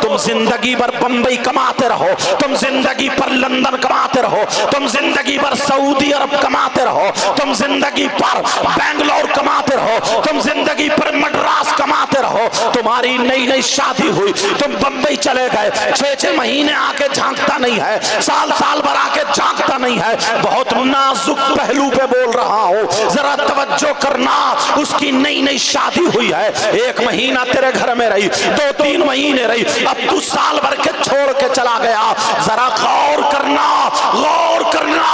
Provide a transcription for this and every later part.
तुम जिंदगी भर बंबई कमाते रहो, तुम जिंदगी भर लंदन कमाते रहो, तुम जिंदगी भर सऊदी अरब कमाते रहो, तुम जिंदगी भर बेंगलोर कमाते रहो, तुम जिंदगी भर मद्रास कमाते रहो, तुम्हारी नई नई शादी हुई, तुम बंबई चले गए, 6-6 महीने आके झांकता नहीं है, साल साल भर आके झांकता नहीं है। बहुत नाजुक पहलू पे बोल रहा हूं, जरा तवज्जो करना। उसकी नई नई शादी हुई है, 1 महीना तेरे घर में रही, 2-3 महीने रही, अब तू साल भर के छोड़ के चला गया। जरा गौर करना, गौर करना।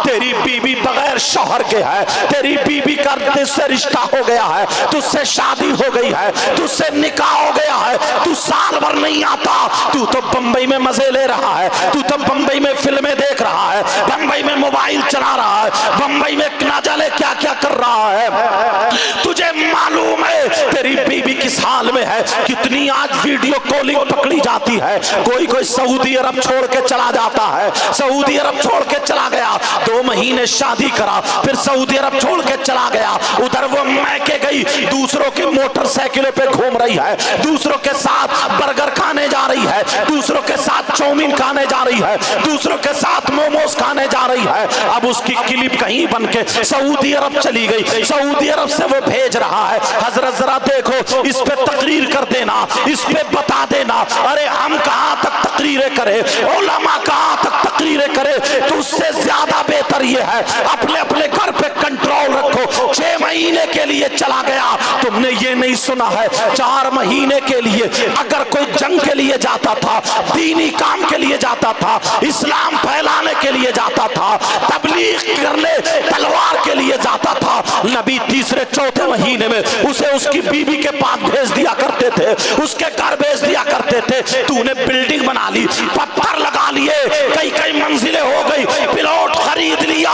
तेरी बीबी बगैर शौहर के है, तेरी बीबी का तुझसे रिश्ता हो गया है, तुझसे शादी हो गई है, तुझसे निकाह हो गया है, तू साल भर नहीं आता। तू तो बंबई में मजे ले रहा है, तू तो बंबई में फिल्में देख रहा है, बंबई में मोबाइल चला रहा है, बंबई में ना जाने क्या क्या कर रहा है। तुझे मालूम है तेरी बीबी किस हाल में है, कितनी आज वीडियो कॉलिंग पकड़ी जाती है। कोई कोई सऊदी अरब छोड़ के चला जाता है, सऊदी अरब छोड़ के चला गया, 2 महीने शादी करा, फिर सऊदी अरब छोड़ के चला गया। उधर वो मैके गई, दूसरों के मोटरसाइकिलों पे घूम रही है, दूसरों के साथ बर्गर खाने जा रही है, दूसरों के साथ चाउमीन खाने जा रही है, दूसरों के साथ मोमोज खाने जा रही है। अब उसकी क्लिप कहीं बन के सऊदी अरब चली गई, सऊदी अरब से वो भेज रहा है, हजरत जरा देखो, इस पे तकरीर कर देना, इस पे बता देना। अरे हम कहां तक तकरीरें करें, उलमा कहां तक तकरीरें करें, तो उससे ज्यादा बेहतर ये है अपने अपने घर पे कंट्रोल रखो। 6 महीने के लिए चला गया, तुमने ये नहीं सुना है 4 महीने के लिए अगर कोई जंग के लिए जाता था, दीनी काम के लिए जाता था, इस्लाम फैलाने के लिए जाता था, तबलीग करने तलवार के लिए जाता था, नबी 3-4 महीने में उसे उसकी बीबी के पास भेज दिया करते थे, उसके घर भेज दिया करते थे। तूने बिल्डिंग बना ली, पत्थर लगा लिए, कई कई मंजिलें हो गई, प्लॉट खरीद लिया,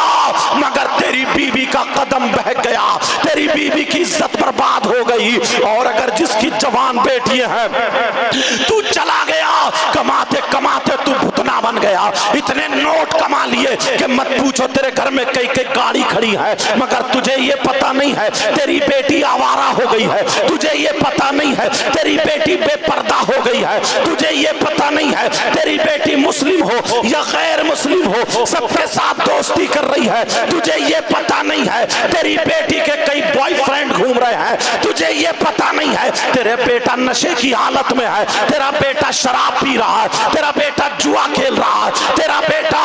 मगर तेरी बीबी का कदम बह गया, तेरी बीबी की इज्जत बर्बाद हो गई। और अगर जिसकी जवान बेटी है, तू चला गया, कमाते कमाते तू भुतना बन गया, इतने नोट कमा लिए कि मत पूछो, तेरे घर में कई कई गाड़ी खड़ी है, मगर तुझे ये पता नहीं है तेरी बेटी आवारा हो गई है, तुझे ये पता नहीं है तेरी बेटी बेपर्दा हो गई है, तुझे ये पता नहीं है तेरी बेटी मुस्लिम हो या गैर मुस्लिम हो सबके साथ दोस्ती कर रही है, तुझे ये पता नहीं है तेरी बेटी के कई बॉयफ्रेंड घूम रहे हैं, तुझे ये पता नहीं है तेरे बेटा नशे की हालत में है, तेरा बेटा शराब पी रहा है, तेरा बेटा जुआ खेल रहा है, तेरा बेटा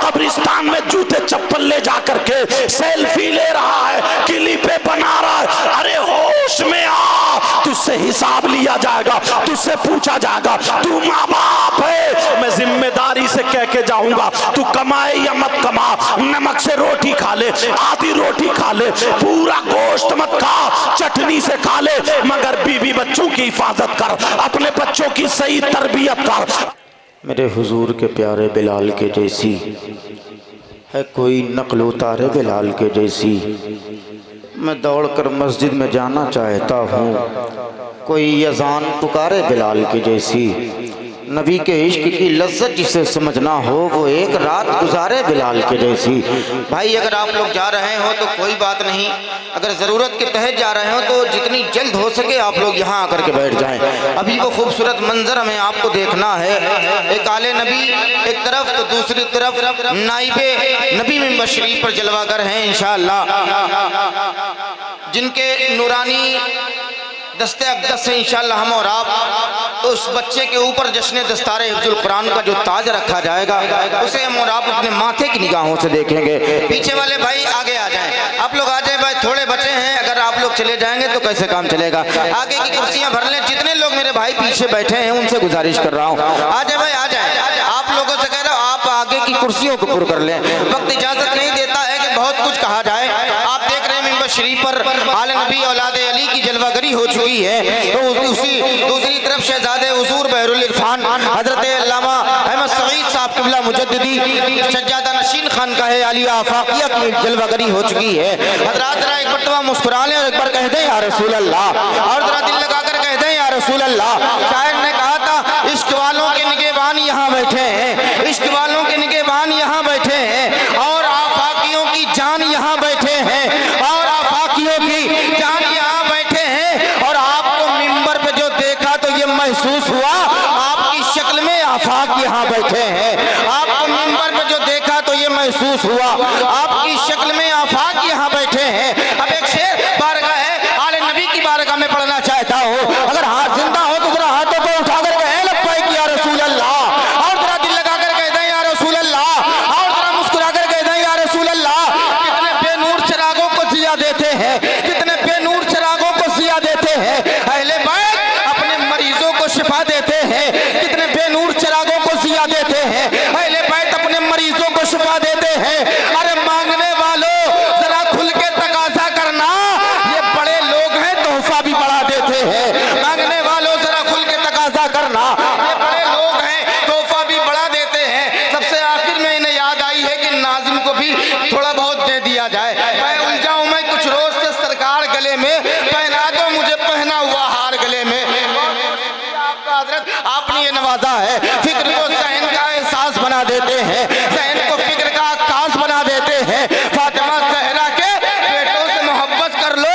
कब्रिस्तान में जूते चप्पल ले जा करके सेल्फी ले रहा है, क्लिपें बना रहा है। अरे होश में आ, तुझसे हिसाब लिया जाएगा, तुझसे पूछा जाएगा। तू माँ बाप है, मैं जिम्मेदारी से कह के जाऊंगा, तू कमाए या मत कमा, नमक से रोटी खा ले, आधी रोटी खा ले, पूरा गोश्त मत खा, चटनी से खा ले, मगर बीवी बच्चों की हिफाजत कर, अपने बच्चों की सही तरबियत कर। मेरे हुजूर के प्यारे बिलाल के जैसी है कोई नक्ल उतारे बिलाल के जैसी, मैं दौड़कर मस्जिद में जाना चाहता हूँ, कोई अज़ान पुकारे बिलाल के जैसी। नबी के इश्क की लज्जत जिसे समझना हो, वो एक रात गुजारे बिलाल के जैसी। भाई अगर आप लोग जा रहे हो तो कोई बात नहीं, अगर ज़रूरत के तहत जा रहे हो तो जितनी जल्द हो सके आप लोग यहाँ आकर के बैठ जाएं। अभी वो खूबसूरत मंजर हमें आपको देखना है, एक आले नबी एक तरफ तो दूसरी तरफ नाइबे नबी मिंबर शरीफ पर जलवागर हैं इंशाअल्लाह, जिनके नूरानी दस्ते अक़दस से इंशाअल्लाह हम और आप उस बच्चे के ऊपर जश्न दस्तारे हिफ्ज़ुल कुरान का जो ताज रखा जाएगा उसे हम और आप अपने माथे की निगाहों से देखेंगे। पीछे वाले भाई आगे आ जाएं, आप लोग आ जाएं भाई, थोड़े बचे हैं, अगर आप लोग चले जाएंगे तो कैसे काम चलेगा। आगे की कुर्सियां भर लें, जितने लोग मेरे भाई पीछे बैठे हैं उनसे गुजारिश कर रहा हूँ, आ जाए भाई आ जाए, आप लोगों से कह रहा हूँ आप आगे की कुर्सियों को पुर कर लें, वक्त इजाजत नहीं देता है कि बहुत कुछ कहा जाए। आप देख रहे हैं मिंबर शरीफ पर आले नबी औलादे अली की जलवागरी हो चुकी है, तो उसी दूसरी तरफ शहजादे हुजूर बहरुल इरफान हजरत अल्लामा अहमद सईद साहब क़िबला मुजद्दिदी सज्जादा नशीन खान का है आलिया आफाकिया की जलवागरी हो चुकी है। हजरात जरा एक मरतबा मुस्कुरा लें और एक बार कह दें या रसूल अल्लाह, और जरा दिल लगाकर कह दें या रसूल अल्लाह। शायर ने कहा था इश्क वालों के निगहबान यहाँ बैठे हैं, इश्क वालों के निगहबान यहाँ बैठे हैं, और आफाकियों की जान यहाँ बैठे हैं, और आफाकियों की जान यहाँ बैठे हैं। और आपको मिंबर पे जो देखा तो ये महसूस हुआ आपकी आफाक यहाँ बैठे हैं। आपको मिंबर पे जो देखा तो ये महसूस हुआ आपकी शक्ल में आफाक यहाँ बैठे हैं। अब एक शेर बारगाह है आले नबी की बारगाह में पढ़ना चाहता हूँ। अगर हाथ जिंदा हो तो जरा हाथों को उठाकर कहें लब्बैक या रसूल अल्लाह, और जरा दिल लगाकर कह दें या रसूल अल्लाह, और जरा मुस्कुराकर कह दें या रसूल अल्लाह। कितने बेनूर चिरागों को जिया देते हैं, कितने बेनूर चिरागों को जिया देते हैं। अहले बैत अपने मरीजों को शिफा देते हैं, कितने बेनूर चिरागों को जिया देते हैं। अहले बैत अपने मरीजों को शिफा देते हैं। अरे मांगने वालों जरा खुल के तकाजा करना, ये बड़े लोग हैं तोहफा भी बढ़ा देते हैं। मांगने वालों जरा खुल के तकाजा करना, ये बड़े लोग हैं तोहफा भी बढ़ा देते हैं। सबसे आखिर में इन्हें याद आई है कि नाज़िम को भी थोड़ा बहुत दे दिया जाए। मैं उलझाऊं मैं कुछ रोज से सरकार गले में, पहना दो मुझे पहना हुआ हार गले में। आपका हजरत आपने ये नवाजा है, फिक्र को सहन का एहसास बना देते हैं, सहन को फिक्र का आकाश बना देते हैं। फातिमा ज़हरा के बेटों से मोहब्बत कर लो,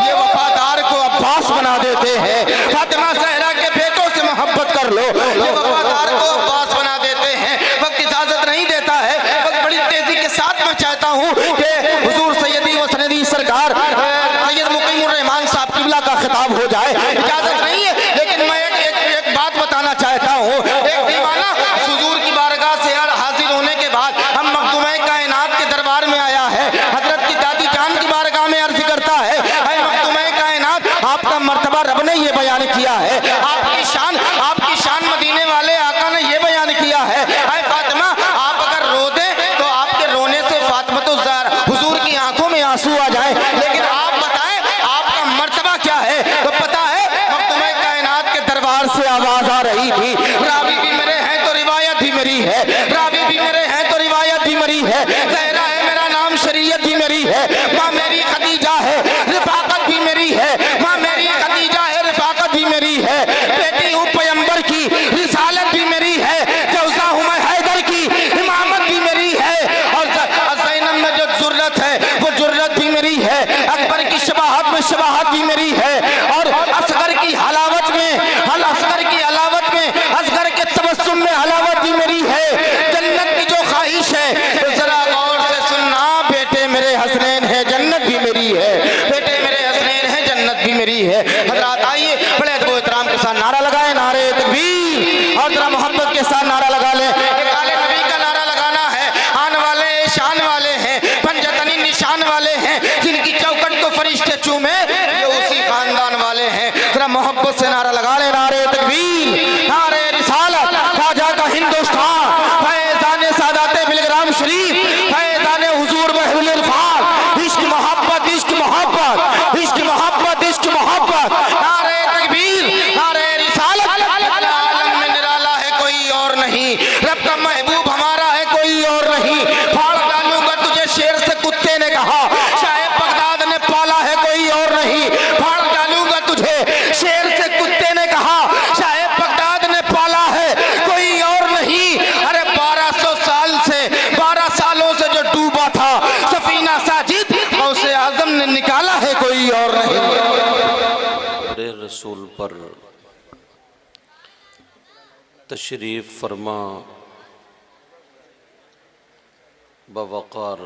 ये वफादार को अब्बास बना देते हैं। फातिमा ज़हरा के बेटों से मोहब्बत कर लो, ये वफादार को अब्बास बना देते हैं। वक्त इजाजत नहीं देता है, वक्त बड़ी तेजी के साथ मैं चाहता हूँ कि हुजूर सैयदी व सनदी सरकार सैयद मुकीमुर रहमान साहब किबला का खिताब हो जाए। इजाजत नहीं है लेकिन मैं एक बात बताना चाहता हूँ। एक दीवाना हुजूर की बारगाह से हाजिर होने के बाद हम मखदूम-ए कायनात के दरबार में आया है, हजरत की दादी जान की बारगाह में अर्ज करता है, ऐ मखदूम-ए कायनात आपका मर्तबा रब ने ये बयान किया है, आपकी शान मदीने वाले आका ने ये बयान किया है। ऐ फातिमा आप अगर रो दें तो आपके रोने से फातिमा तो हुजूर की आंखों में आंसू आ जाए, लेकिन आप बताएं आपका मर्तबा क्या है। तो पता है मखदूम-ए कायनात के दरबार से आवाज आ रही थी, रावी भी मेरे हैं तो रिवायत भी मेरी है, रावी भी मेरे हैं तो रिवायत भी मेरी है। ज़हरा है मेरा नाम, शरीयत भी मेरी है, माँ मेरी खदीजा है, रिफाकत भी मेरी है, माँ मेरी खदीजा है, रिफाकत भी मेरी है। बेटी हूँ पैगंबर की, रिसालत भी मेरी है, जौजा हूँ मैं हैदर की, इमामत भी मेरी है। और ज़ैनब में जो जुर्रत है वो जुर्रत भी मेरी है, अकबर की शबाहत में शबाहत भी मेरी है, और असगर की हलावत में असगर की हलावत में असगर के तबस्सुम में हलावत भी मेरी है। जन्नत की जो ख्वाहिश है तो जरा गौर से सुनना, बेटे मेरे हसनैन है जन्नत भी मेरी है, बेटे मेरे हसनैन है जन्नत भी मेरी है। हजरात आइए बड़े अदब एहतराम के साथ नारा लगाए, नारे तकबीर, और जरा मोहब्बत के साथ नारा लगा लें। एक आले नबी का नारा लगाना है। आने वाले शान वाले हैं, पंजतनी निशान वाले हैं, जिनकी चौखट को फरिश्ते चूमे ये उसी खानदान वाले हैं। जरा मोहब्बत से नारा लगा ले, नारे तकबीर, नारे रिसालत, ख्वाजा का हिंदुस्तान, फैज़ाने सादाते बिलग्राम शरीफ, फैज़ाने हुजूर बहरुल इरफान, इश्क मोहब्बत इश्क मोहब्बत इश्क मोहब्बत इश्क मोहब्बत, नारे तकबीर, नारे रिसालत। आलम में निराला है कोई और नहीं, रब का महबूब हमारा है कोई और नहीं। फाड़ डालूंगा तुझे शेर से कुत्ते ने कहा, शाह बगदाद ने पाला है कोई और नहीं। फाड़ डालूंगा तुझे शेर से कुत्ते ने कहा, शाह बगदाद ने पाला है कोई और नहीं। अरे 12 सालों से जो डूबा था सफीना साजिद, गौसे आजम ने निकाला है कोई और नहीं। रसूल पर तशरीफ फरमा बवक़ार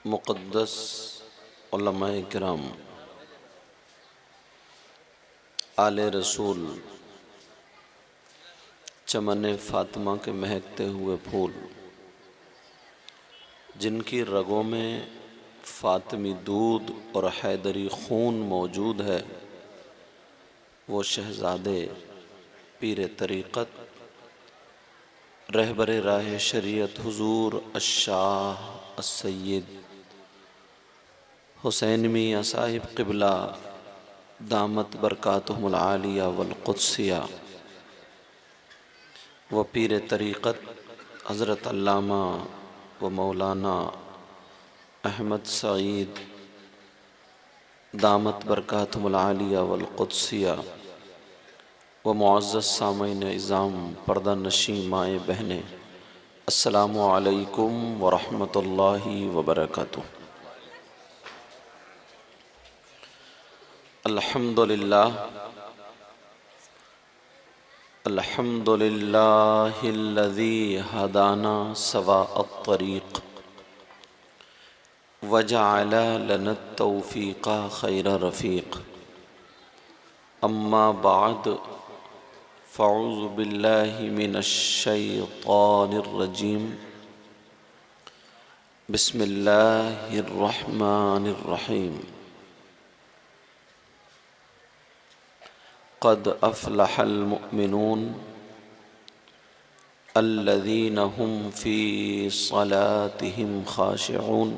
मुक़द्दस उलमाए किराम, आले रसूल, चमन फ़ातिमा के महकते हुए फूल, जिनकी रगों में फ़ातिमी दूध और हैदरी खून मौजूद है, वो शहज़ादे पीर तरीक़त रहबर राह शरीयत हुजूर अश-शाह अस-सय्यद हुसैन मियां साहिब क़िबला दामत बरकातुहुमुल आलिया वल क़ुद्सिया व पीर तरीक़त हज़रत अल्लामा व मौलाना अहमद सईद दामत बरकातुहुमुल आलिया वल क़ुद्सिया व मुअज़्ज़ज़ सामईन इज़ाम पर्दा नशीं माए बहनें, अस्सलामु अलैकुम व रहमतुल्लाहि व बरकातुहू। अल्हम्दुलिल्लाह अल्हम्दुलिल्लाहिल्लज़ी हदाना सवाअत-तरीक़ वजअल लना-त-तौफ़ीक़ा ख़ैर रफ़ीक़। अम्मा बाद फ़अऊज़ु बिल्लाहि मिनश्शैतानिर्रजीम। बिस्मिल्लाहिर्रहमानिर्रहीम। क़द अफ़लहल मुअमिनून अल्लज़ीना हुम फ़ी सलातिहिम ख़ाशिऊन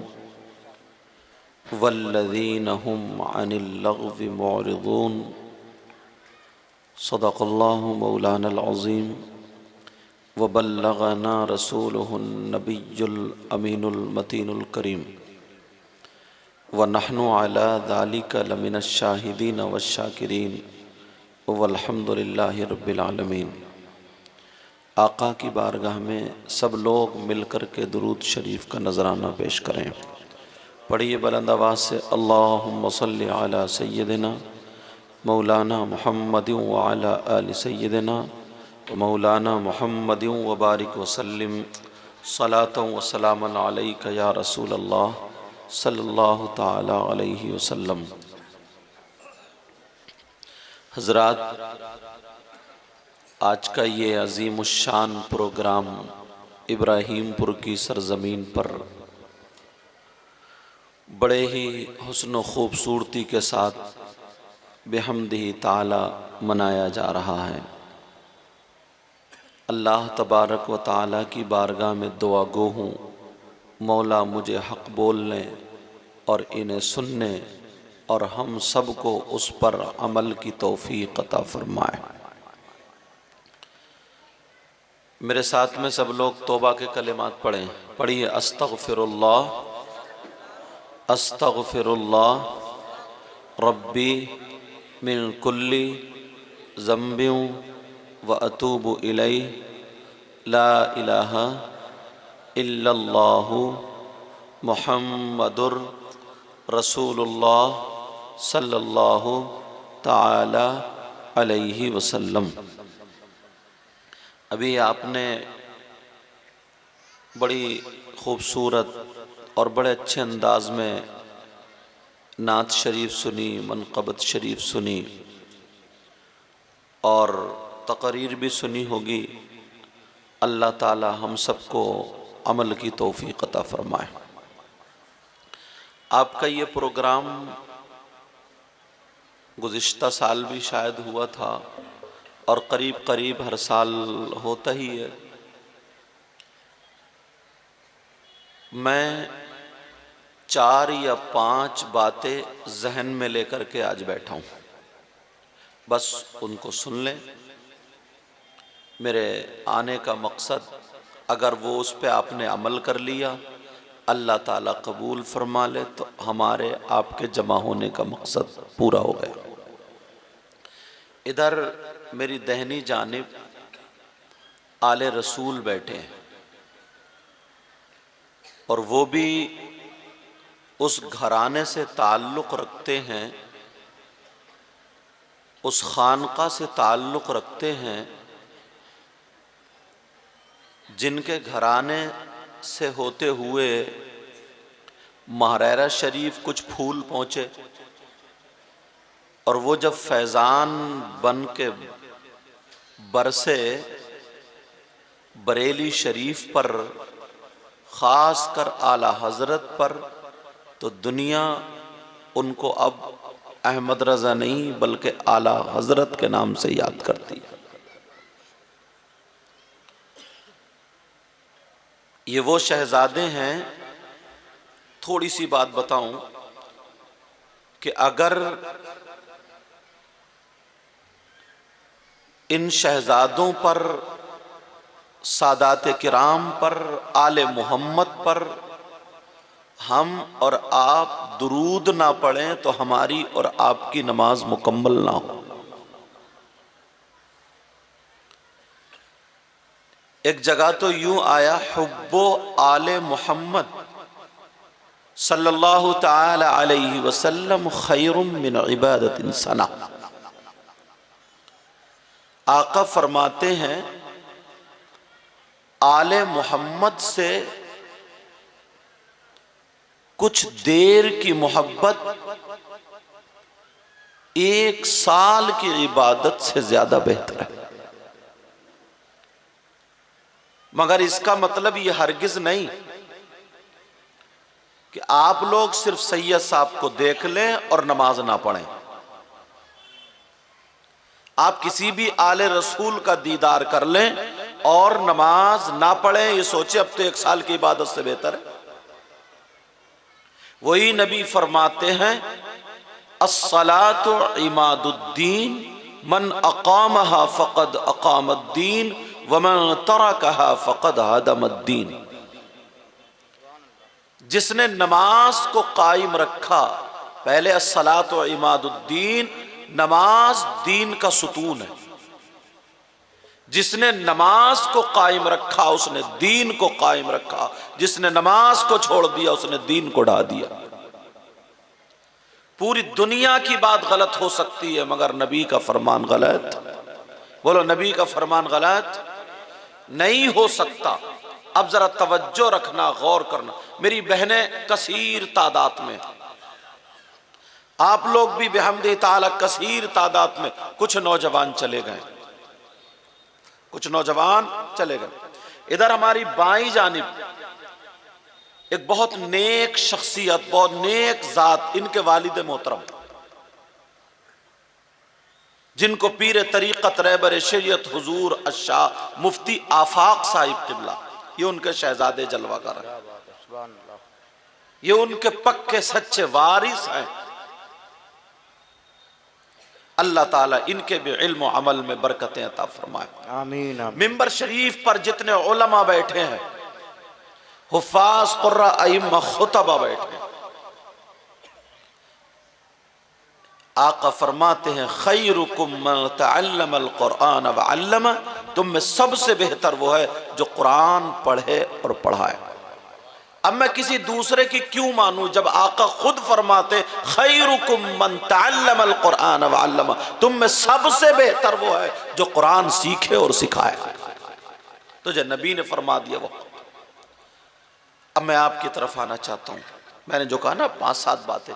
वल्लज़ीना हुम अनिल लग़्वी मुअरिदून। सदक़ल्लाहु मौलानल अज़ीम व बल्लगना रसूलुहुन नबियुल अमीनुल मतीनुल करीम व नहनु अला ज़ालिका लमिनश शाहिदीन वश्शाकिरीन वल्हम्दुलिल्लाहि रब्बिल आलमीन। आका की बारगाह में सब लोग मिलकर के दुरूद शरीफ का नजराना पेश करें। पढ़िए बुलंद आवाज़ से अल्लाहुम्मा सल्लि अला सय्यदिना मौलाना मुहम्मदिन व अला आलि सय्यदिना व मौलाना मुहम्मदिन व बारिक वसल्लिम सलातन व सलामन अलैका या रसूल अल्लाह सल्लल्लाहु ताला अलैहि वसल्लम। हज़रात, आज का ये अज़ीमुश्शान प्रोग्राम इब्राहीमपुर की सरज़मीन पर बड़े ही हुस्न व ख़ूबसूरती के साथ बिहम्दिही ताला मनाया जा रहा है। अल्लाह तबारक व ताला की बारगाह में दुआ गो हूँ, मौला मुझे हक़ बोलने और इन्हें सुनने और हम सब को उस पर अमल की तौफ़ीक़ अता फ़रमाए। मेरे साथ में सब लोग तौबा के कलिमात पढ़ें। पढ़िए अस्तग़फ़िरुल्लाह अस्तग़फ़िरुल्लाह रब्बी मिन कुल्ली ज़म्बिन व अतूबु इलैहि ला इलाहा इल्लल्लाहु मुहम्मदुर रसूलुल्लाह सल्लल्लाहु ताला अलैहि वसल्लम। अभी आपने बड़ी खूबसूरत और बड़े अच्छे अंदाज में नात शरीफ सुनी, मनक़बत शरीफ सुनी और तक़रीर भी सुनी होगी। अल्लाह ताला हम सबको अमल की तौफ़ीक़ अता फ़रमाए। आपका ये प्रोग्राम गुज़िश्ता साल भी शायद हुआ था और करीब करीब हर साल होता ही है। मैं 4 या 5 बातें जहन में लेकर के आज बैठा हूँ, बस उनको सुन लें। मेरे आने का मकसद, अगर वो उस पे आपने अमल कर लिया, अल्लाह ताला कबूल फरमा ले, तो हमारे आपके जमा होने का मकसद पूरा हो गया। इधर मेरी दहनी जानिब आले रसूल बैठे हैं और वो भी उस घराने से ताल्लुक़ रखते हैं, उस खानका से ताल्लुक़ रखते हैं जिनके घराने से होते हुए महरैरा शरीफ कुछ फूल पहुँचे और वो जब फैज़ान बन के बरसे बरेली शरीफ पर, ख़ास कर आला हज़रत पर, तो दुनिया उनको अब अहमद रज़ा नहीं बल्कि आला हज़रत के नाम से याद करती है। ये वो शहज़ादे हैं। थोड़ी सी बात बताऊं कि अगर इन शहज़ादों पर, सादात किराम पर, आले मोहम्मद पर हम और आप दुरूद ना पढ़ें तो हमारी और आपकी नमाज मुकम्मल ना हो। एक जगह तो यूं आया, हुब्बो आले मोहम्मद सल्लल्लाहु ताला अलैहि वसल्लम खैरुम मिन इबादतिन सना। आका फरमाते हैं आले मोहम्मद से कुछ देर की मोहब्बत 1 साल की इबादत से ज्यादा बेहतर है। मगर इसका मतलब ये हरगिज नहीं कि आप लोग सिर्फ सैयद साहब को देख लें और नमाज ना पढ़ें। आप किसी भी आले रसूल का दीदार कर लें और नमाज ना पढ़ें, ये सोचे अब तो 1 साल की इबादत से बेहतर है। वही नबी फरमाते हैं अस्सलातु इमादुद्दीन मन अकामहा फक़द अकामद्दीन वमन तरकहा फक़द हदमद्दीन। जिसने नमाज को कायम रखा, पहले अस्सलातु इमादुद्दीन, नमाज दीन का सुतून है। जिसने नमाज को कायम रखा उसने दीन को कायम रखा, जिसने नमाज को छोड़ दिया उसने दीन को ढा दिया। पूरी दुनिया की बात गलत हो सकती है मगर नबी का फरमान गलत, बोलो नबी का फरमान गलत नहीं हो सकता। अब जरा तवज्जो रखना, गौर करना। मेरी बहनें कसीर तादाद में, आप लोग भी बिहम्दि ताला कसीर तादाद में, कुछ नौजवान चले गए, कुछ नौजवान चले गए। इधर हमारी बाईं जानिब एक बहुत नेक शख्सियत, बहुत नेक जात, इनके वालिद मोहतरम, जिनको पीर तरीक़त रहबर शरीयत हुजूर अशाह मुफ्ती आफाक साहिब किबला, ये उनके शहजादे जलवागर हैं, ये उनके पक्के सच्चे वारिस हैं। अल्लाह ताला इनके भी इल्म और अमल में बरकतें अता फरमाए, आमीन, आमीन। मिंबर शरीफ पर जितने उलमा बैठे हैं, हुफ़ाज़, क़ुर्रा, अइम्मा, खुतबा बैठे हैं, आका फरमाते हैं खैरुकुम मन तअल्लमल क़ुरआन व अल्लमा, तुम में सबसे बेहतर वो है जो कुरान पढ़े और पढ़ाए। अब मैं किसी दूसरे की क्यों मानूं जब आका खुद फरमाते खैरुकुम मन तअल्लमल क़ुरआन व अल्लमा, तुम में सबसे बेहतर वो है जो कुरान सीखे और सिखाए। तो जो नबी ने फरमा दिया वो। अब मैं आपकी तरफ आना चाहता हूं। मैंने जो कहा ना 5-7 बातें,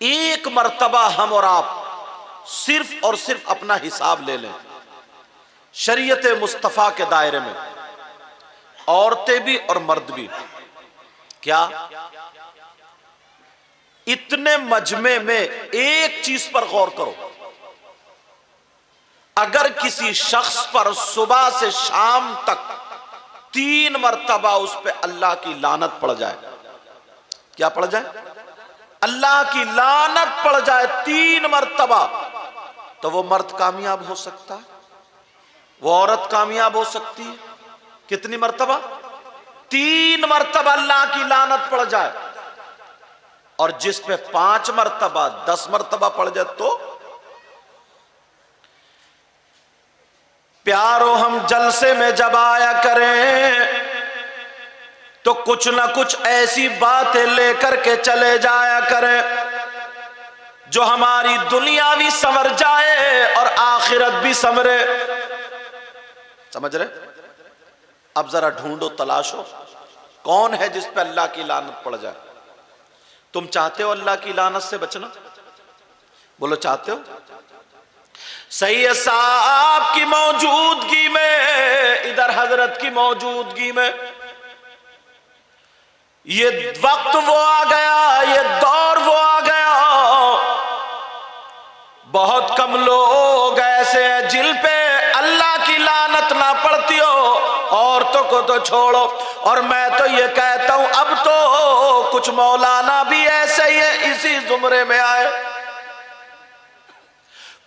एक मर्तबा हम और आप सिर्फ और सिर्फ अपना हिसाब ले लें। शरीयत मुस्तफ़ा के दायरे में औरतें भी और मर्द भी, क्या इतने मजमे में एक चीज पर गौर करो, अगर किसी शख्स पर सुबह से शाम तक 3 मर्तबा उस पे अल्लाह की लानत पड़ जाए, क्या पड़ जाए? अल्लाह की लानत पड़ जाए 3 मर्तबा, तो वो मर्द कामयाब हो सकता है, वो औरत कामयाब हो सकती है। कितनी मर्तबा? 3 मर्तबा अल्लाह की लानत पड़ जाए। और जिस पे 5 मर्तबा 10 मर्तबा पड़ जाए तो प्यारो हम जलसे में जब आया करें तो कुछ ना कुछ ऐसी बातें लेकर के चले जाया करें जो हमारी दुनिया भी संवर जाए और आखिरत भी संवरे। समझ रहे? अब जरा ढूंढो, तलाशो, कौन है जिस पे अल्लाह की लानत पड़ जाए। तुम चाहते हो अल्लाह की लानत से बचना? बोलो चाहते हो? सैयद साहब की मौजूदगी में, इधर हजरत की मौजूदगी में, ये वक्त वो आ गया, ये दौर वो आ गया, बहुत कम लोग ऐसे हैं जिन पे अल्लाह की लानत ना पड़ती हो। औरतों को तो छोड़ो, और मैं तो ये कहता हूं अब तो कुछ मौलाना भी ऐसे ही है, इसी जुमरे में आए।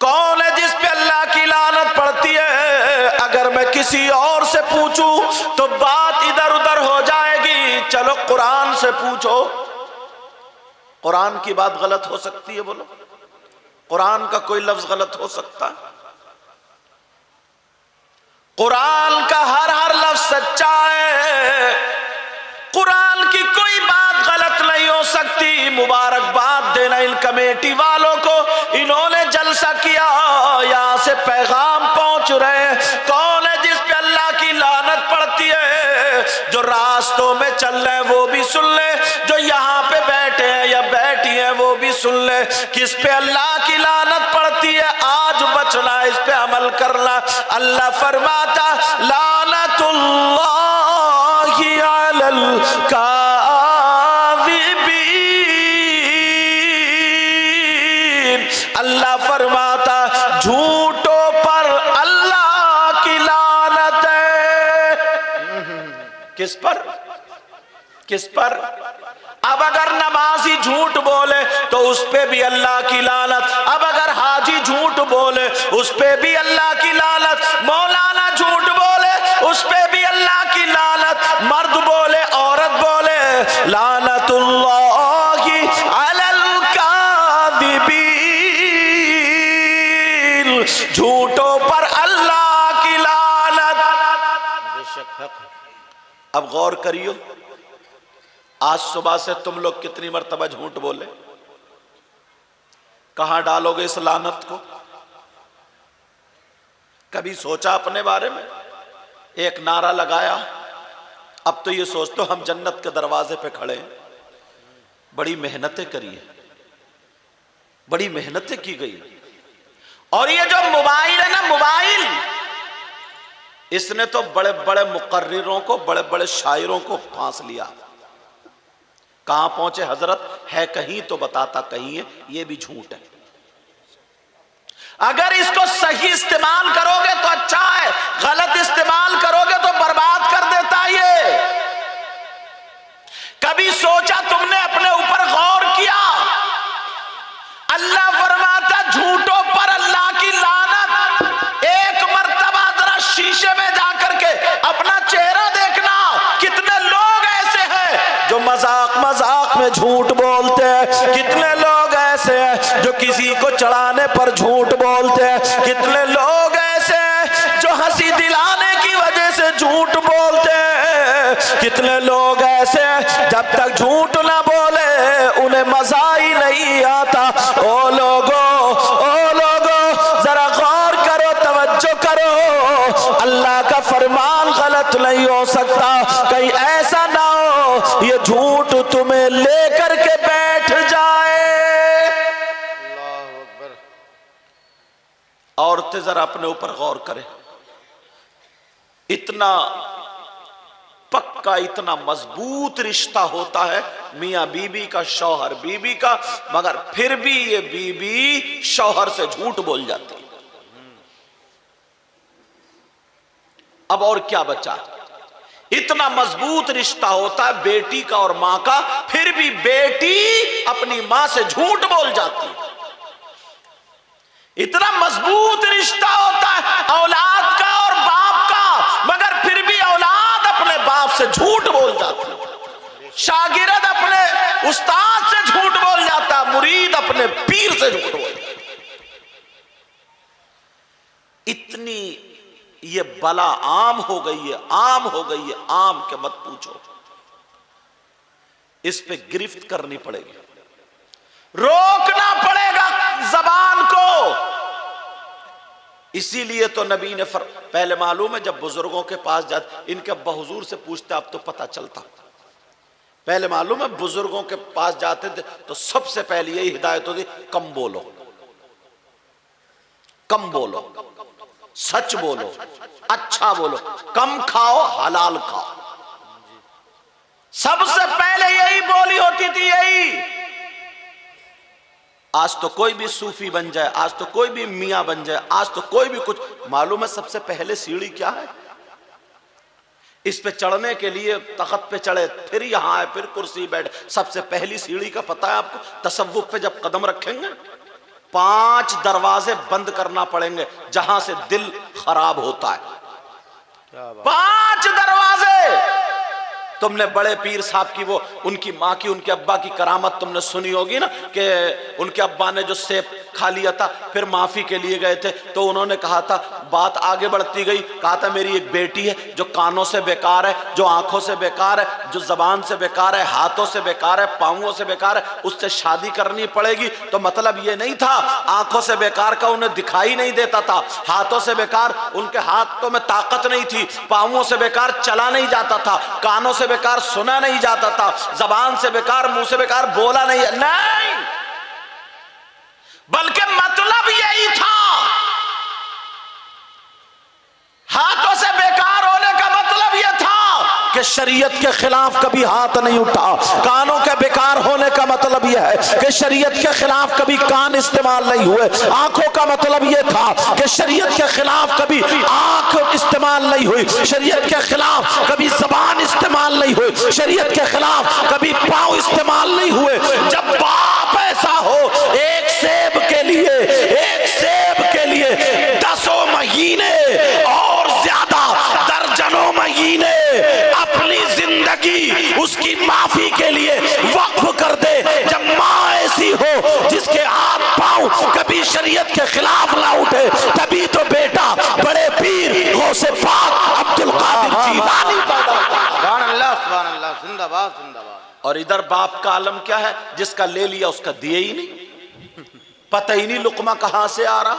कौन है जिस पे अल्लाह की लानत पड़ती है? अगर मैं किसी और से पूछूं तो बात इधर उधर हो जाएगी। चलो कुरान से पूछो, कुरान की बात गलत हो सकती है? बोलो, कुरान का कोई लफ्ज गलत हो सकता है? कुरान का हर लफ्ज सच्चा है। कुरान की कोई बात गलत नहीं हो सकती। मुबारकबाद देना इन कमेटी वालों को, इन्होंने जलसा किया, यहां से पैगाम पहुंच रहे। कौन है जिस पे अल्लाह की लानत पड़ती है? जो रास्तों में चल रहे हैं वो भी सुन ले, जो यहाँ पे बैठे हैं या बैठी हैं वो भी सुन ले। किस पे अल्लाह की लानत पड़ती है? आज बचना, इस पे अमल करना। अल्लाह फरमाता लानतुल्लाहि अलल काज़िबीन। अल्लाह फरमाता झूठों पर अल्लाह की लानत है। किस पर? किस पर? अब अगर नमाजी झूठ बोले तो उस पे भी अल्लाह की लानत। अब अगर हाजी झूठ बोले उस पे भी अल्लाह की लानत। मौलाना झूठ बोले उस पे भी अल्लाह की लानत। मर्द बोले, औरत बोले, लानतुल्लाहि अलल काज़िबीन। झूठों पर अल्लाह की लानत। अब गौर करियो, आज सुबह से तुम लोग कितनी मर्तबा झूठ बोले? कहां डालोगे इस लानत को? कभी सोचा अपने बारे में? एक नारा लगाया, अब तो ये सोचते हो हम जन्नत के दरवाजे पे खड़े हैं। बड़ी मेहनतें करी है, बड़ी मेहनतें की गई। और ये जो मोबाइल है ना, मोबाइल, इसने तो बड़े बड़े मुकर्रिरों को, बड़े बड़े शायरों को फांस लिया। कहां पहुंचे हजरत? है कहीं तो बताता कहीं है, ये भी झूठ है। अगर इसको सही इस्तेमाल करोगे तो अच्छा है, गलत इस्तेमाल करोगे तो बर्बाद कर देता है ये। कभी सोचा तुमने, अपने ऊपर गौर किया? अल्लाह फरमाता झूठों पर अल्लाह की लानत। एक मर्तबा जरा शीशे में जाकर के अपना चेहरा देखना। कितने लोग ऐसे हैं जो मजाक मजाक में झूठ बोलते हैं। कितने लोग ऐसे हैं जो किसी को चढ़ाने पर झूठ बोलते हैं। कितने लोग ऐसे हैं जो हंसी दिलाने की वजह से झूठ बोलते हैं। कितने लोग ऐसे हैं जब तक झूठ ना बोले उन्हें मजा ही नहीं आता। ओ लोगों जरा गौर करो, तवज्जो करो। अल्लाह का फरमान गलत नहीं हो सकता। कहीं ऐसा ना हो ये झूठ तुम्हें लेकर के बैठ जाए। औरतें जरा अपने ऊपर गौर करें। इतना पक्का, इतना मजबूत रिश्ता होता है मियां बीबी का, शौहर बीबी का, मगर फिर भी ये बीबी शौहर से झूठ बोल जाती है। अब और क्या बचा? इतना मजबूत रिश्ता होता है बेटी का और मां का, फिर भी बेटी अपनी मां से झूठ बोल जाती है। इतना मजबूत रिश्ता होता है औलाद का और बाप का, मगर फिर भी औलाद अपने बाप से झूठ बोल जाती है। शागिर्द अपने उस्ताद से झूठ बोल जाता है, मुरीद अपने पीर से झूठ बोल जाता है। इतनी ये बला आम हो गई है, आम हो गई है, आम के मत पूछो। इस पे गिरफ्त करनी पड़ेगी, रोकना पड़ेगा जबान को। इसीलिए तो नबी ने पहले मालूम है जब बुजुर्गों के पास जाते, इनके अब्बा हुजूर से पूछते अब तो पता चलता। पहले मालूम है बुजुर्गों के पास जाते थे तो सबसे पहले यही हिदायत होती, कम बोलो, कम बोलो, सच बोलो, अच्छा बोलो, कम खाओ, हलाल खाओ। सबसे पहले यही बोली होती थी, यही। आज तो कोई भी सूफी बन जाए, आज तो कोई भी मियां बन जाए, आज तो कोई भी कुछ, मालूम है सबसे पहले सीढ़ी क्या है? इस पे चढ़ने के लिए तख्त पे चढ़े, फिर यहां आए, फिर कुर्सी बैठ, सबसे पहली सीढ़ी का पता है आपको? तसव्वुफ पे जब कदम रखेंगे 5 दरवाजे बंद करना पड़ेंगे जहां से दिल खराब होता है। 5 दरवाजे। तुमने बड़े पीर साहब की वो उनकी माँ की उनके अब्बा की करामत तुमने सुनी होगी ना कि उनके अब्बा ने जो सेब खा लिया था, फिर माफ़ी के लिए गए थे तो उन्होंने कहा था, बात आगे बढ़ती गई, कहा था मेरी एक बेटी है जो कानों से बेकार है, जो आंखों से बेकार है, जो जबान से बेकार है, हाथों से बेकार है, पाँवों से बेकार है, उससे शादी करनी पड़ेगी। तो मतलब ये नहीं था आंखों से बेकार का उन्हें दिखाई नहीं देता था, हाथों से बेकार उनके हाथों में ताकत नहीं थी, पाँवों से बेकार चला नहीं जाता था, कानों से बेकार सुना नहीं जाता था, जबान से बेकार मुंह से बेकार बोला नहीं, बल्कि मतलब यही था। हाथों से बेकार होने का मतलब यह था कि शरीयत के खिलाफ कभी हाथ नहीं उठा। कानों के बेकार होने का मतलब यह है कि शरीयत के खिलाफ कभी कान इस्तेमाल नहीं हुए। आंखों का मतलब यह था कि शरीयत के खिलाफ कभी आंख इस्तेमाल नहीं हुई, शरीयत के खिलाफ कभी जबान इस्तेमाल नहीं हुई, शरीयत के खिलाफ कभी पांव इस्तेमाल नहीं हुए। जब बाप ऐसा हो, एक सेब के लिए 10 महीने और ज्यादा दर्जनों महीने अपनी जिंदगी उसकी माफी के लिए वक्फ कर दे, जब माँ ऐसी हो जिसके हाथ पांव कभी शरीयत के खिलाफ ना उठे, तभी तो बेटा बड़े पीर गौसे पाक अब्दुल कादिर जीलानी पैदा होता। सुभान अल्लाह, सुभान अल्लाह, जिंदाबाद जिंदाबाद। और इधर बाप का आलम क्या है, जिसका ले लिया उसका दिए ही नहीं, पता ही नहीं लुकमा कहां से आ रहा।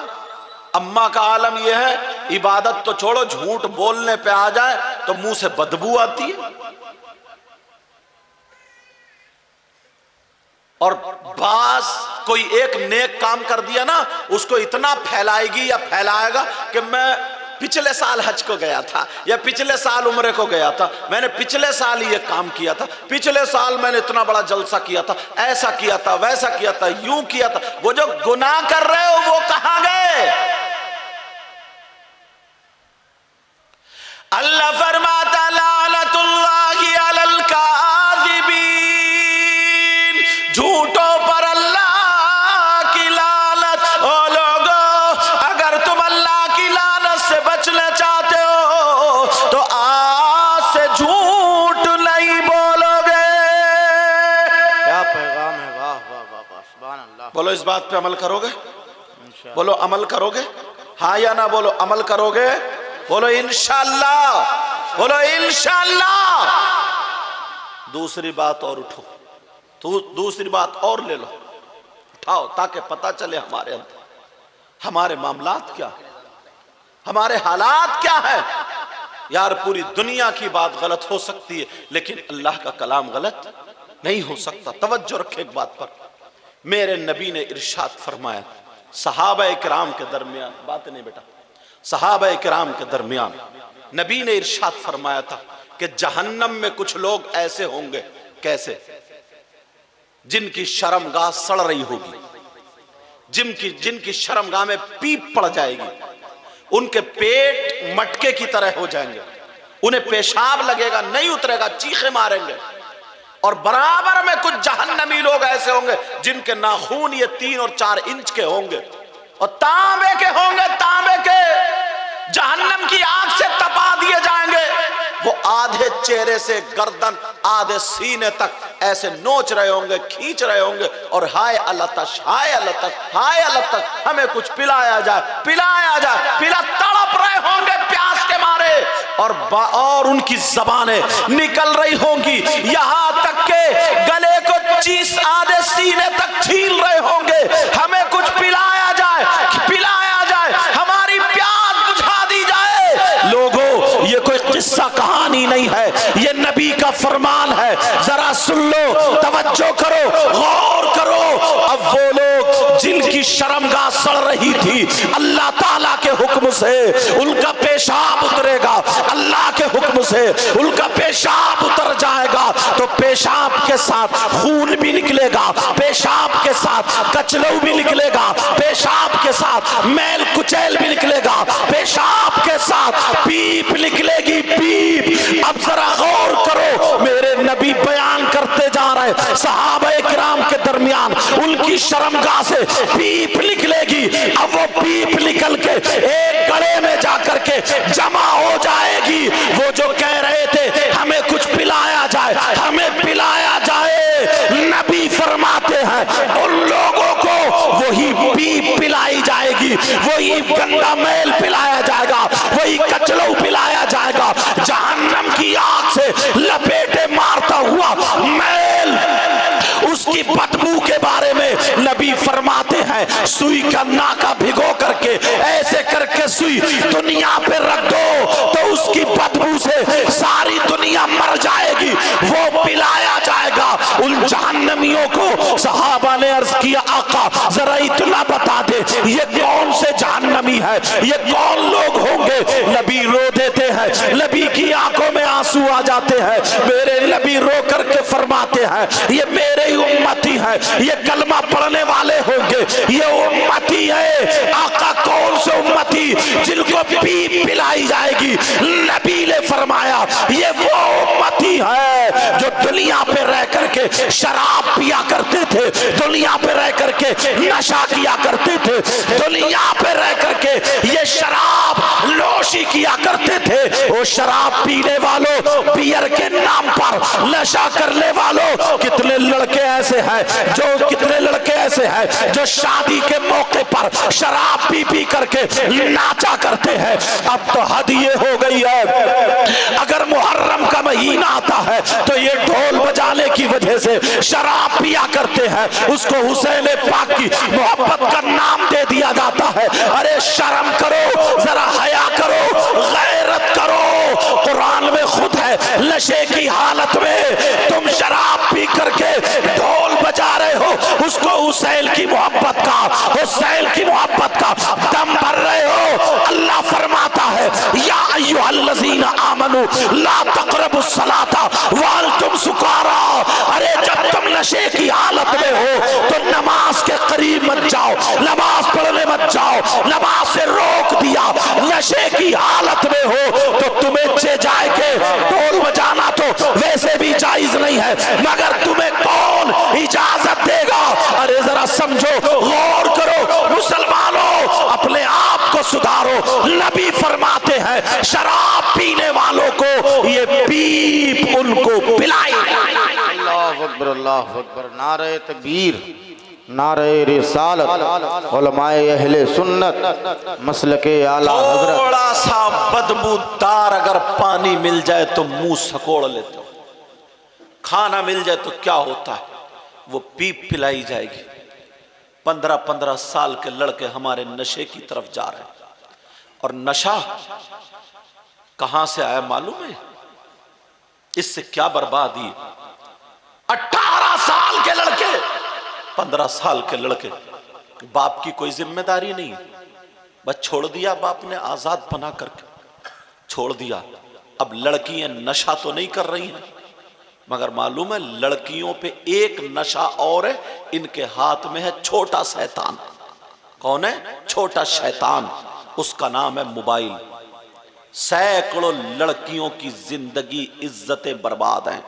अम्मा का आलम यह है, इबादत तो छोड़ो, झूठ बोलने पे आ जाए तो मुंह से बदबू आती है। और बास कोई एक नेक काम कर दिया ना, उसको इतना फैलाएगी या फैलाएगा कि मैं पिछले साल हज को गया था, या पिछले साल उम्रे को गया था, मैंने पिछले साल ये काम किया था, पिछले साल मैंने इतना बड़ा जलसा किया था, ऐसा किया था, वैसा किया था, यूं किया था। वो जो गुनाह कर रहे हो वो कहां गए? अल्लाह फरमाता लानतुल्लाहि अलल काज़िबीन, झूठों पर अल्लाह की लानत। ओ लोगों, अगर तुम अल्लाह की लानत से बचना चाहते हो तो आज से झूठ नहीं बोलोगे। क्या पैगाम है, वाह वाह वाह वाह, सुभान अल्लाह। बोलो इस बात पे अमल करोगे? बोलो अमल करोगे? हाँ या ना बोलो, अमल करोगे? बोलो इंशाअल्लाह, बोलो इंशाअल्लाह। दूसरी बात और उठो, तो दूसरी बात और ले लो, उठाओ, ताकि पता चले हमारे अंदर हमारे मामलात क्या है, हमारे हालात क्या है। यार पूरी दुनिया की बात गलत हो सकती है, लेकिन अल्लाह का कलाम गलत नहीं हो सकता। तवज्जो रखे एक बात पर, मेरे नबी ने इरशाद फरमाया सहाबा इकराम के दरमियान, बात नहीं बेटा, सहाबा इकराम के दरमियान नबी ने इरशाद फरमाया था कि जहन्नम में कुछ लोग ऐसे होंगे, कैसे? जिनकी शर्मगाह सड़ रही होगी, जिनकी शर्मगाह में पीप पड़ जाएगी, उनके पेट मटके की तरह हो जाएंगे, उन्हें पेशाब लगेगा, नहीं उतरेगा, चीखे मारेंगे। और बराबर में कुछ जहन्नमी लोग ऐसे होंगे जिनके नाखून ये 3 और 4 इंच के होंगे और तांबे के होंगे, तांबे के, जहन्नम की आग से तपा दिए जाएंगे। वो आधे चेहरे से गर्दन, आधे सीने तक ऐसे नोच रहे होंगे, खींच रहे होंगे और हाय अल्लाह तक, हाय अल्लाह तक, हाय अल्लाह तक, हमें कुछ पिलाया जाए, पिलाया जाए, पिला, तड़प रहे होंगे प्यास के मारे। और उनकी जबानें निकल रही होंगी, यहां तक के गले को चीस आधे सीने तक छील रहे होंगे, हमें कुछ पिलाया जाए, पिलाया जाए, हमारी प्यास बुझा दी जाए। लोगों, ये कोई किस्सा कहानी नहीं है, ये नबी का फरमान है। जरा सुन लो, तवज्जो करो, गौर करो। अब वो लोग जिनकी शर्मगाह सड़ रही थी, अल्लाह ताला के हुक्म से उनका पेशाब उतरेगा, अल्लाह के हुक्म से उनका पेशाब उतर जाएगा, तो पेशाब के साथ खून भी निकलेगा, पेशाब के साथ कचलऊ भी निकलेगा, पेशाब के साथ मैल कुचैल भी निकलेगा, पेशाब के साथ पीप निकलेगी, पीप। अब जरा गौर करो, मेरे नबी बयान करते जा रहे, सहाबा किराम के दरमियान उनकी शर्मगाह से पीप निकलेगी। अब वो पीप निकल के एक गड़े में जाकर के जमा हो जाएगी। वो जो कह रहे थे हमें कुछ पिलाया जाए, गंदा मैल पिलाया जाएगा, वही कचलू पिलाया जाएगा। जहन्नम की आग से लपेटे मारता हुआ मैल, उसकी बदबू के बारे में नबी फरमाते हैं सुई का नाका भिगो करके ऐसे करके सुई दुनिया पे रख दो तो उसकी बदबू से सारी दुनिया मर जाएगी, वो पिलाया जाएगा उन जहन्नमियों को। सहाबा ने अर्ज किया आका जरा इतना बता दे ये कौन से जहन्नमी है, ये कौन लोग होंगे? नबी रो देते हैं, नबी की आंखों में आंसू आ जाते हैं। मेरे नबी रो करके फरमाते हैं ये मेरे उम्मती है, ये कलमा पढ़ने वाले होंगे, ये उम्मती है। आका कौन से उम्मती जिनको पीप पिलाई जाएगी? नबी ने फरमाया ये वो उम्मती है जो दुनिया पे रह करके शराब पिया करते थे, दुनिया पे रह करके नशा किया करते थे, दुनिया पे रह करके ये शराब नोशी किया करते थे। वो शराब पीने वालों, बियर के नाम पर नशा करने वालों, कितने लड़के ऐसे हैं जो, कितने लड़के ऐसे हैं जो शादी के मौके पर शराब पी पी करके नाचा करते हैं। अब तो हद ये हो गई है, अगर मुहर्रम का महीना आता है तो ये ढोल बजाने की वजह से शराब पिया करते हैं, उसको हुसैन पाक की मोहब्बत का नाम दे दिया जाता है। अरे शर्म करो, जरा हया करो, गैरत करो। कुरान में खुद है नशे की हालत में तुम शराब पी करके ढोल बजा रहे हो, उसको हुसैन की मोहब्बत का, हुसैन की मोहब्बत का दम भर रहे हो। अल्लाह फरमाता है या अय्युहल्लज़ीना आमनू ला तक़रबुस सलाता वअंतुम सुकारा। अरे जब तुम नशे की हालत में हो तो नमाज के करीब मत जाओ, नमाज पढ़ने मत जाओ, नमाज से रोक दिया। नशे की हालत में हो तो तुम्हें चे जाएंगे, ढोल बजाना तो वैसे भी जायज नहीं है, मगर तुम्हें कौन इजाजत देगा? अरे जरा समझो, गौर करो मुसलमानों, अपने आप को सुधारो। नबी फरमाते हैं शराब पीने वालों को ये पीप उनको पिलाई। अल्लाहु अकबर, अल्लाहु अकबर, नारे तकबीर, नारे रिसालत, उलमाए अहले सुन्नत, मसलके आला हजरत। थोड़ा सा बदबूदार अगर पानी मिल जाए तो मुंह सकोड़ लेते हो, खाना मिल जाए तो क्या होता है, वो पीप पिलाई जाएगी। 15-15 साल के लड़के हमारे नशे की तरफ जा रहे हैं। और नशा कहां से आया मालूम है? इससे क्या बर्बादी। 18 साल के लड़के, 15 साल के लड़के, बाप की कोई जिम्मेदारी नहीं, बस छोड़ दिया बाप ने, आजाद बना करके छोड़ दिया। अब लड़कियां नशा तो नहीं कर रही हैं, मगर मालूम है लड़कियों पे एक नशा और है, इनके हाथ में है छोटा शैतान। कौन है? छोटा शैतान, उसका नाम है मोबाइल। सैकड़ों लड़कियों की जिंदगी, इज्जतें बर्बाद हैं।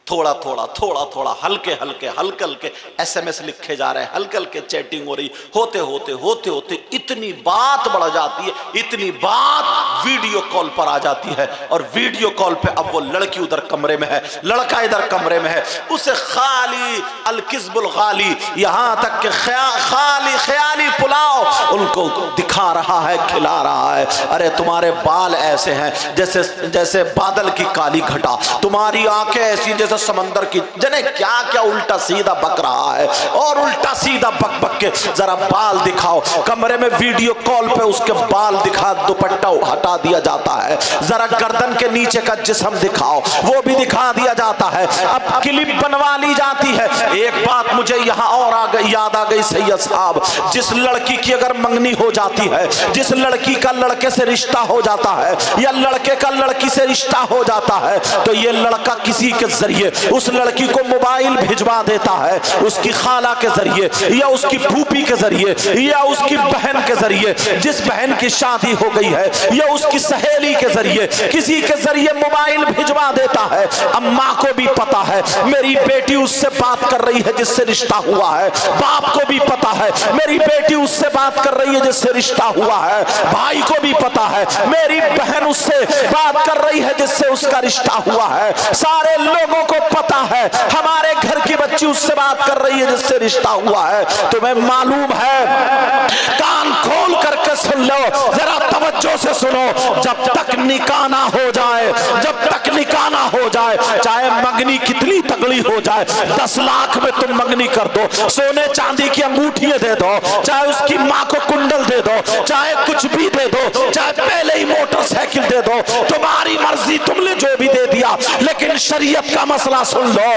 थोड़ा थोड़ा थोड़ा थोड़ा हल्के हल्के हल्के हल्के SMS लिखे जा रहे हैं, हल्के हल्के चैटिंग हो रही, होते होते होते होते इतनी बात बढ़ जाती है, इतनी बात वीडियो कॉल पर आ जाती है। और वीडियो कॉल पे अब वो लड़की उधर कमरे में है, लड़का इधर कमरे में है, उसे खाली अलकिज़्बुल गाली, यहां तक कि खाली ख्याली पुलाव उनको दिखा रहा है, खिला रहा है। अरे तुम्हारे बाल ऐसे हैं जैसे जैसे बादल की काली घटा, तुम्हारी आंखें ऐसी जैसे समंदर की, जने क्या क्या उल्टा सीधा बक रहा है, और उल्टा सीधा बक बक के जरा बाल दिखाओ। कमरे में वीडियो कॉल पे उसके बाल दिखा, दुपट्टा हटा दिया जाता है, जरा गर्दन के नीचे का जिस्म दिखाओ, वो भी दिखा दिया जाता है। अब क्लिप बनवा ली जाती है। एक बात मुझे यहाँ और आ गई, याद आ गई सैयद साहब, जिस लड़की की अगर मंगनी हो जाती है, जिस लड़की का लड़के से रिश्ता हो जाता है, या लड़के का लड़की से रिश्ता हो जाता है, तो ये लड़का किसी के जरिए उस लड़की को मोबाइल भिजवा देता है, उसकी खाला के जरिए या उसकी फूफी के जरिए या उसकी बहन के जरिए, जिस बहन की शादी हो गई है, या उसकी सहेली के जरिए, किसी के जरिए मोबाइल भिजवा देता है। अम्मा को भी पता है मेरी बेटी उससे बात कर रही है जिससे रिश्ता हुआ है, बाप को भी पता है मेरी बेटी उससे बात कर रही है जिससे रिश्ता हुआ है, भाई को भी पता है मेरी बहन उससे बात कर रही है जिससे उसका रिश्ता हुआ है, सारे लोगों को पता है हमारे घर की बच्ची उससे बात कर रही है जिससे रिश्ता हुआ है, तुम्हें मालूम है, कान खोल करके सुन लो, जरा तवज्जो से सुनो, जब तक निकाह ना हो जाए, जब तक निकाह ना हो जाए, चाहे मंगनी कितनी तगड़ी हो जाए, 10 लाख में तुम मंगनी कर दो, सोने चांदी की अंगूठियां दे दो, चाहे उसकी माँ को कुंडल दे दो, चाहे कुछ भी दे दो, चाहे पहले ही मोटरसाइकिल दे दो, तुम्हारी मर्जी, तुमने जो भी दे दिया, लेकिन शरीयत का मसला सुन लो।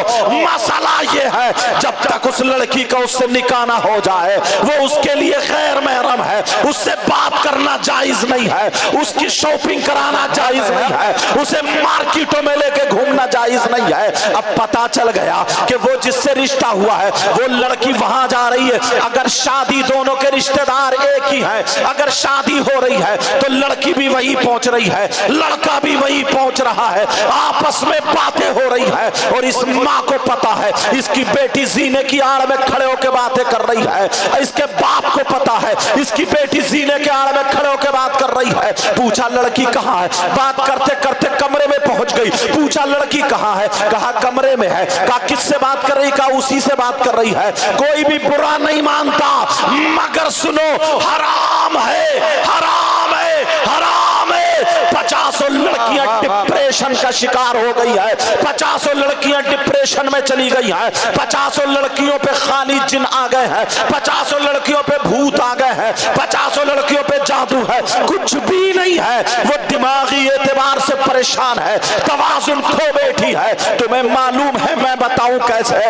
मसला ये है जब तक उस लड़की का उससे निकाह ना हो जाए, वो उसके लिए गैर महरम है, उससे बात करना जायज नहीं है, उसकी शॉपिंग कराना जायज नहीं है, उसे मार्केटों में लेके घूमना जायज नहीं है। अब पता चल गया कि वो जिससे रिश्ता हुआ है वो लड़की वहां जा रही है, अगर शादी दोनों के रिश्तेदार एक ही है, अगर शादी हो रही है तो लड़की भी वही पहुंच रही है, लड़का भी वही पहुंच रहा है, आपस में बातें हो रही है, और इस माँ को पता है इसकी बेटी जीने की आड़ में खड़े होकर बातें कर रही है, इसके बाप को पता है इसकी बेटी जीने के आड़ में खड़े होकर बात कर रही है। पूछा लड़की कहाँ है, बात करते करते कमरे में पहुंच गई, पूछा लड़की कहाँ है, कहा कमरे में है, कहा किससे बात कर रही, कहा उसी से बात कर रही है। कोई भी बुरा नहीं मानता, मगर सुनो, हराम है, हराम है, हराम है। 50 लड़कियां डिप्रेशन का शिकार हो गई है, 50 लड़कियां डिप्रेशन में चली गई हैं, 50 लड़कियों पे खाली जिन आ गए हैं, 50 लड़कियों पे भूत आ गए हैं, 50 लड़कियों पे जादू है, कुछ भी नहीं है, वो दिमागी एतबार से परेशान है, तवाजुन खो बैठी है। तुम्हें मालूम है, मैं बताऊं कैसे,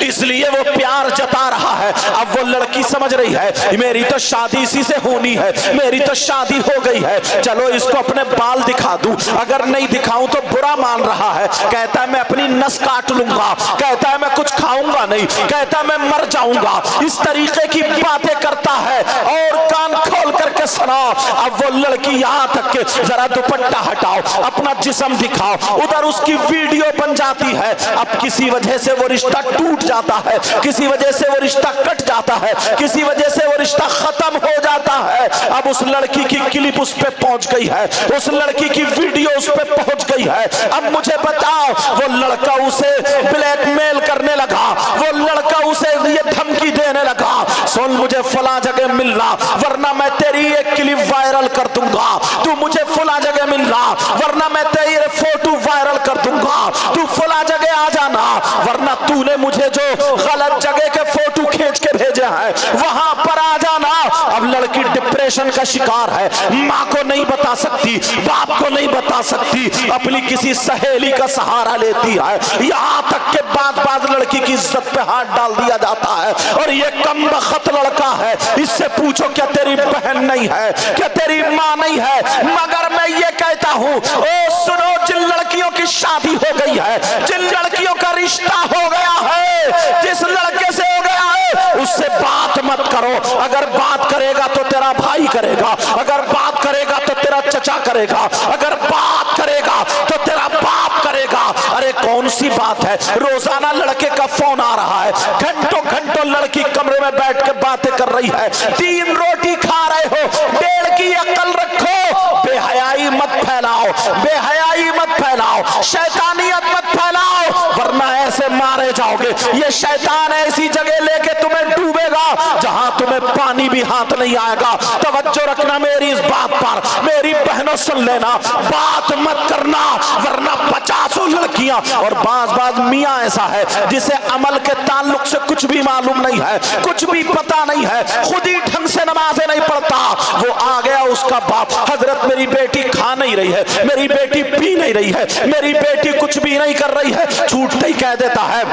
इसलिए वो प्यार जता रहा है। अब वो लड़की समझ रही है मेरी तो शादी इसी से होनी है, मेरी तो शादी हो गई है, चलो इसको अपने बाल दिखा दूं, अगर नहीं दिखाऊं तो बुरा मान रहा है, कहता है मैं अपनी नस काट लूंगा, कहता है मैं कुछ खाऊंगा नहीं, कहता है मैं मर जाऊंगा, इस तरीके की बातें करता है। और कान खोल करके सुनो, अब वो लड़की यहां तक के जरा दुपट्टा हटाओ, अपना जिस्म दिखाओ, उधर उसकी वीडियो बन जाती है। अब किसी वजह से वो रिश्ता टूट जाता है, किसी वजह से वो रिश्ता कट जाता है, किसी वजह से वो रिश्ता खत्म हो जाता है। अब उस लड़की की क्लिप उस पे पहुंच गई है, उस लड़की की वीडियो उस पे पहुंच गई है। अब मुझे बताओ, वो लड़का उसे ब्लैकमेल करने लगा, वो लड़का उसे ये धमकी देने लगा, सुन मुझे फला जगह मिलना वरना मैं तेरी एक क्लिप वायरल कर दूंगा, तू मुझे फला जगह मिलना वरना मैं तेरी फोटो वायरल कर दूंगा, तू फला जगह आ जाना वरना तूने मुझे जो गलत जगह के फोटो खींच के भेजे हैं वहां पर आ जाना। अब लड़की डिप्रेशन का शिकार है, माँ को नहीं बता सकती, बाप को नहीं बता सकती, अपनी किसी सहेली का सहारा लेती है, यहाँ तक के बाद लड़की की इज्जत पे हाथ डाल दिया जाता है। और ये कमबख्त लड़का है, इससे पूछो क्या तेरी बहन नहीं है, क्या तेरी माँ नहीं है। मगर मैं ये कहता हूँ, ओ सुनो, जिन लड़कियों की शादी हो गई है, जिन लड़कियों का रिश्ता हो गया है, जिस लड़के से हो गया है उससे बात मत करो, अगर बात करेगा तो तेरा भाई करेगा, अगर बात करेगा तो तेरा चचा करेगा, अगर बात करेगा तो तेरा बाप करेगा। अरे कौन सी बात है, रोजाना लड़के का फोन आ रहा है, घंटों घंटों लड़की कमरे में बैठ के बातें कर रही है, 3 रोटी खा रहे हो, 1.5 की अकल रखो, बेहयाई मत फैलाओ, बेहयाई मत फैलाओ, शैतानियत मत फैलाओ, वरना ऐसे मारे जाओगे। ये शैतान ऐसी जगह लेके तुम्हें डूबेगा जहां तुम्हें पानी भी हाथ नहीं आएगा। तवज्जो रखना मेरी इस बात पर, मेरी बहनों सुन लेना, बात मत करना वरना 50 लड़कियां, और बाज मियां ऐसा है जिसे अमल के ताल्लुक से कुछ भी मालूम नहीं है, कुछ भी पता नहीं है, खुद ही ढंग से नमाजें नहीं पढ़ता, वो आ गया उसका बाप, हजरत मेरी बेटी खा नहीं रही है, मेरी बेटी पी नहीं रही है, मेरी बेटी कुछ भी नहीं कर रही है, छूटते ही कह देता है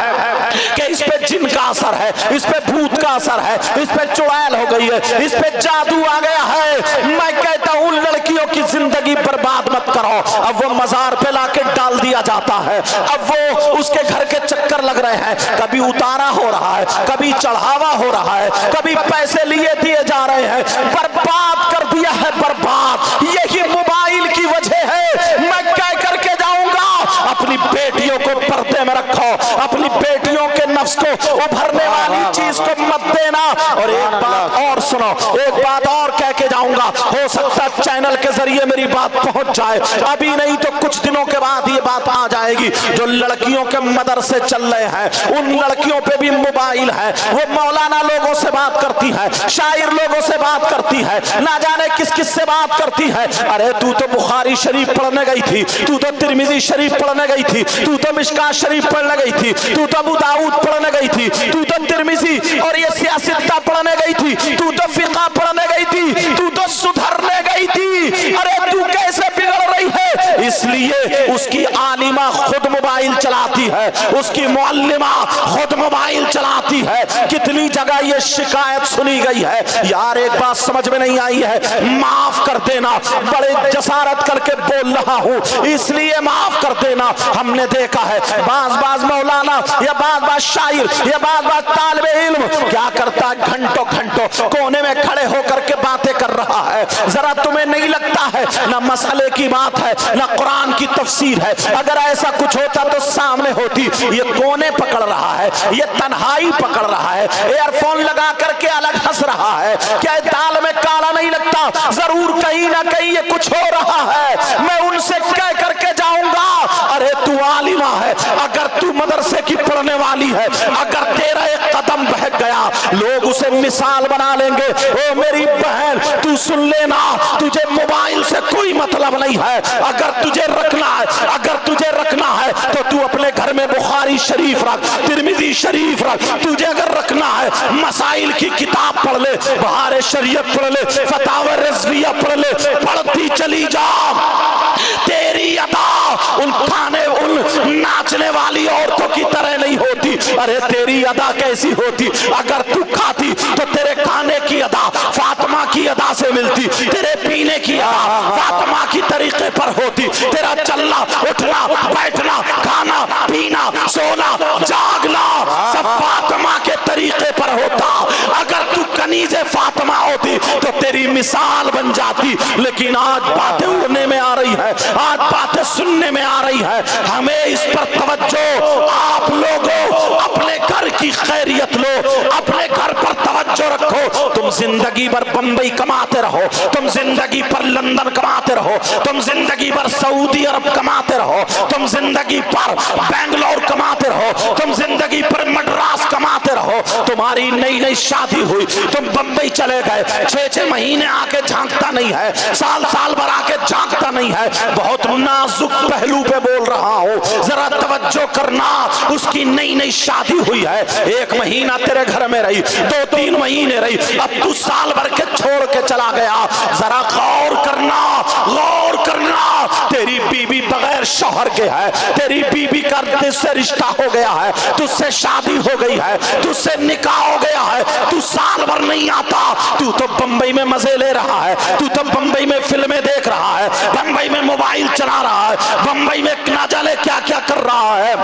कि इस पे जिन का असर है, इस पे भूत का असर है, इस पे चुड़ैल हो गई है, इस पे जादू आ गया है। मैं कहता हूं लड़कियों की जिंदगी बर्बाद मत करो। अब वो मजार पे लाके डाल दिया जाता है, अब वो उसके घर के चक्कर लग रहे हैं, कभी उतारा हो रहा है, कभी चढ़ावा हो रहा है, कभी पैसे लिए दिए जा रहे हैं, बर्बाद कर दिया है, बर्बाद। यही मोबाइल की वजह है। मैं क्या करके जाऊंगा, अपनी बेटियों को पर्दे में रखो, अपनी बेटियों के नफ्स को उभरने वाली चीज को मत देना। और एक बात और सुनो, एक बात और कह के जाऊंगा, हो सकता वक्त चैनल के जरिए मेरी बात पहुंच जाए, अभी नहीं तो कुछ दिनों के बाद ये बात आ जाएगी। जो लड़कियों के मदरसे चल रहे हैं उन लड़कियों पे भी मोबाइल है, वो मौलाना लोगों से बात करती है, शायर लोगों से बात करती है, ना जाने किस किस से बात करती है। अरे तू तो बुखारी शरीफ पढ़ने गई थी, तू तो तिरमिजी शरीफ पढ़ने गई थी, तू तो मिशकात शरीफ पढ़ने गई थी, तू तो अबू दाऊद पढ़ने गई थी, तू तो तिरमिजी और ये सियासत पढ़ने गई थी, तू तो फिक़ा पढ़ने गई थी, तू तो सुधरने गई थी। अरे तू कैसे बिगड़ रही है? इसलिए उसकी आलिमा खुद मोबाइल चलाती है, उसकी मुअल्लिमा खुद मोबाइल चलाती है। कितनी जगह ये शिकायत सुनी गई है। यार एक बात समझ में नहीं आई है, माफ कर देना, बड़े जसारत करके बोल रहा हूँ इसलिए माफ कर देना। हमने देखा है बाज मौलाना या बाज शायर या बाज तालिबे इल्म क्या करता है, घंटों घंटों कोने में खड़े होकर के बातें कर रहा है। जरा तुम्हें नहीं लगता है ना मसले की बात है ना कुरान की तफसीर है? अगर ऐसा कुछ होता तो सामने होती। ये कोने पकड़ रहा है, ये तन्हाई पकड़ रहा है, एयरफोन लगा करके अलग हंस रहा है। क्या दाल में काला नहीं लगता? जरूर कहीं ना कहीं ये कुछ हो रहा है। मैं उनसे कह करके जाऊंगा, अरे तू आलिमा है, अगर तू मदरसे की पढ़ने वाली है, अगर तेरा एक कदम बहक गया लोग उसे मिसाल बना लेंगे। ओ मेरी बहन तू सुन लेना, तुझे मोबाइल से कोई मतलब नहीं है। अगर तुझे रखना है, अगर तुझे रखना है तो तू अपने घर में बुखारी शरीफ रख, तिरमिजी शरीफ रख। तुझे अगर रखना है मसाइल की किताब पढ़ ले, बहार शरीयत पढ़ ले, फतावा रिजविया पढ़ ले, पढ़ती चली जा। तेरी अदा उन खाने उन नाचने वाली औरतों की तरह नहीं होती। अरे तेरी अदा कैसी होती? अगर तू खाती तो तेरे खाने की अदा फातिमा की अदा से मिलती, तेरे पीने की अदा फातिमा की तरीके पर होती, तेरा चलना उठना बैठना खाना पीना सोना जागना सब फातिमा के तरीके पर होता। अगर तू कनीज़े फातिमा होती तो तेरी मिसाल बन जाती। लेकिन आज बातें उड़ने में आ रही है, आज बातें सुनने में आ रही है। हमें इस पर तवज्जो, आप लोगों अपने घर की खैरियत लो, अपने घर पर तवज्जो रखो। तुम जिंदगी भर बंबई कमाते रहो, तुम जिंदगी भर लंदन कमाते रहो, तुम जिंदगी भर सऊदी अरब कमाते रहो, तुम जिंदगी भर बेंगलोर कमाते रहो, तुम जिंदगी भर मद्रास कमाते रहो। तुम्हारी नई नई शादी हुई, तुम बंबई चले गए, 6-6 महीने आके झांकता नहीं है, साल साल भर आके झांकता नहीं है। बहुत नाजुक पहलू पे बोल रहा हूँ, जरा तवज्जो करना। उसकी नई नई शादी हुई है, 1 महीना तेरे घर में रही, 2-3 महीने रही, अब तू साल भर के छोड़ के चला गया। जरा गौर करना, गौर करना। तेरी बीबी बगैर शौहर के है, तेरी बीबी का तुझसे रिश्ता हो गया है, तुझसे शादी हो गई है, तुझसे निकाह हो गया है, तू साल भर नहीं आता। तू तो बंबई में मजे ले रहा है, तू तो बंबई में फिल्में देख रहा है, बंबई में मोबाइल चला रहा है, बंबई में ना जाने क्या क्या कर रहा है।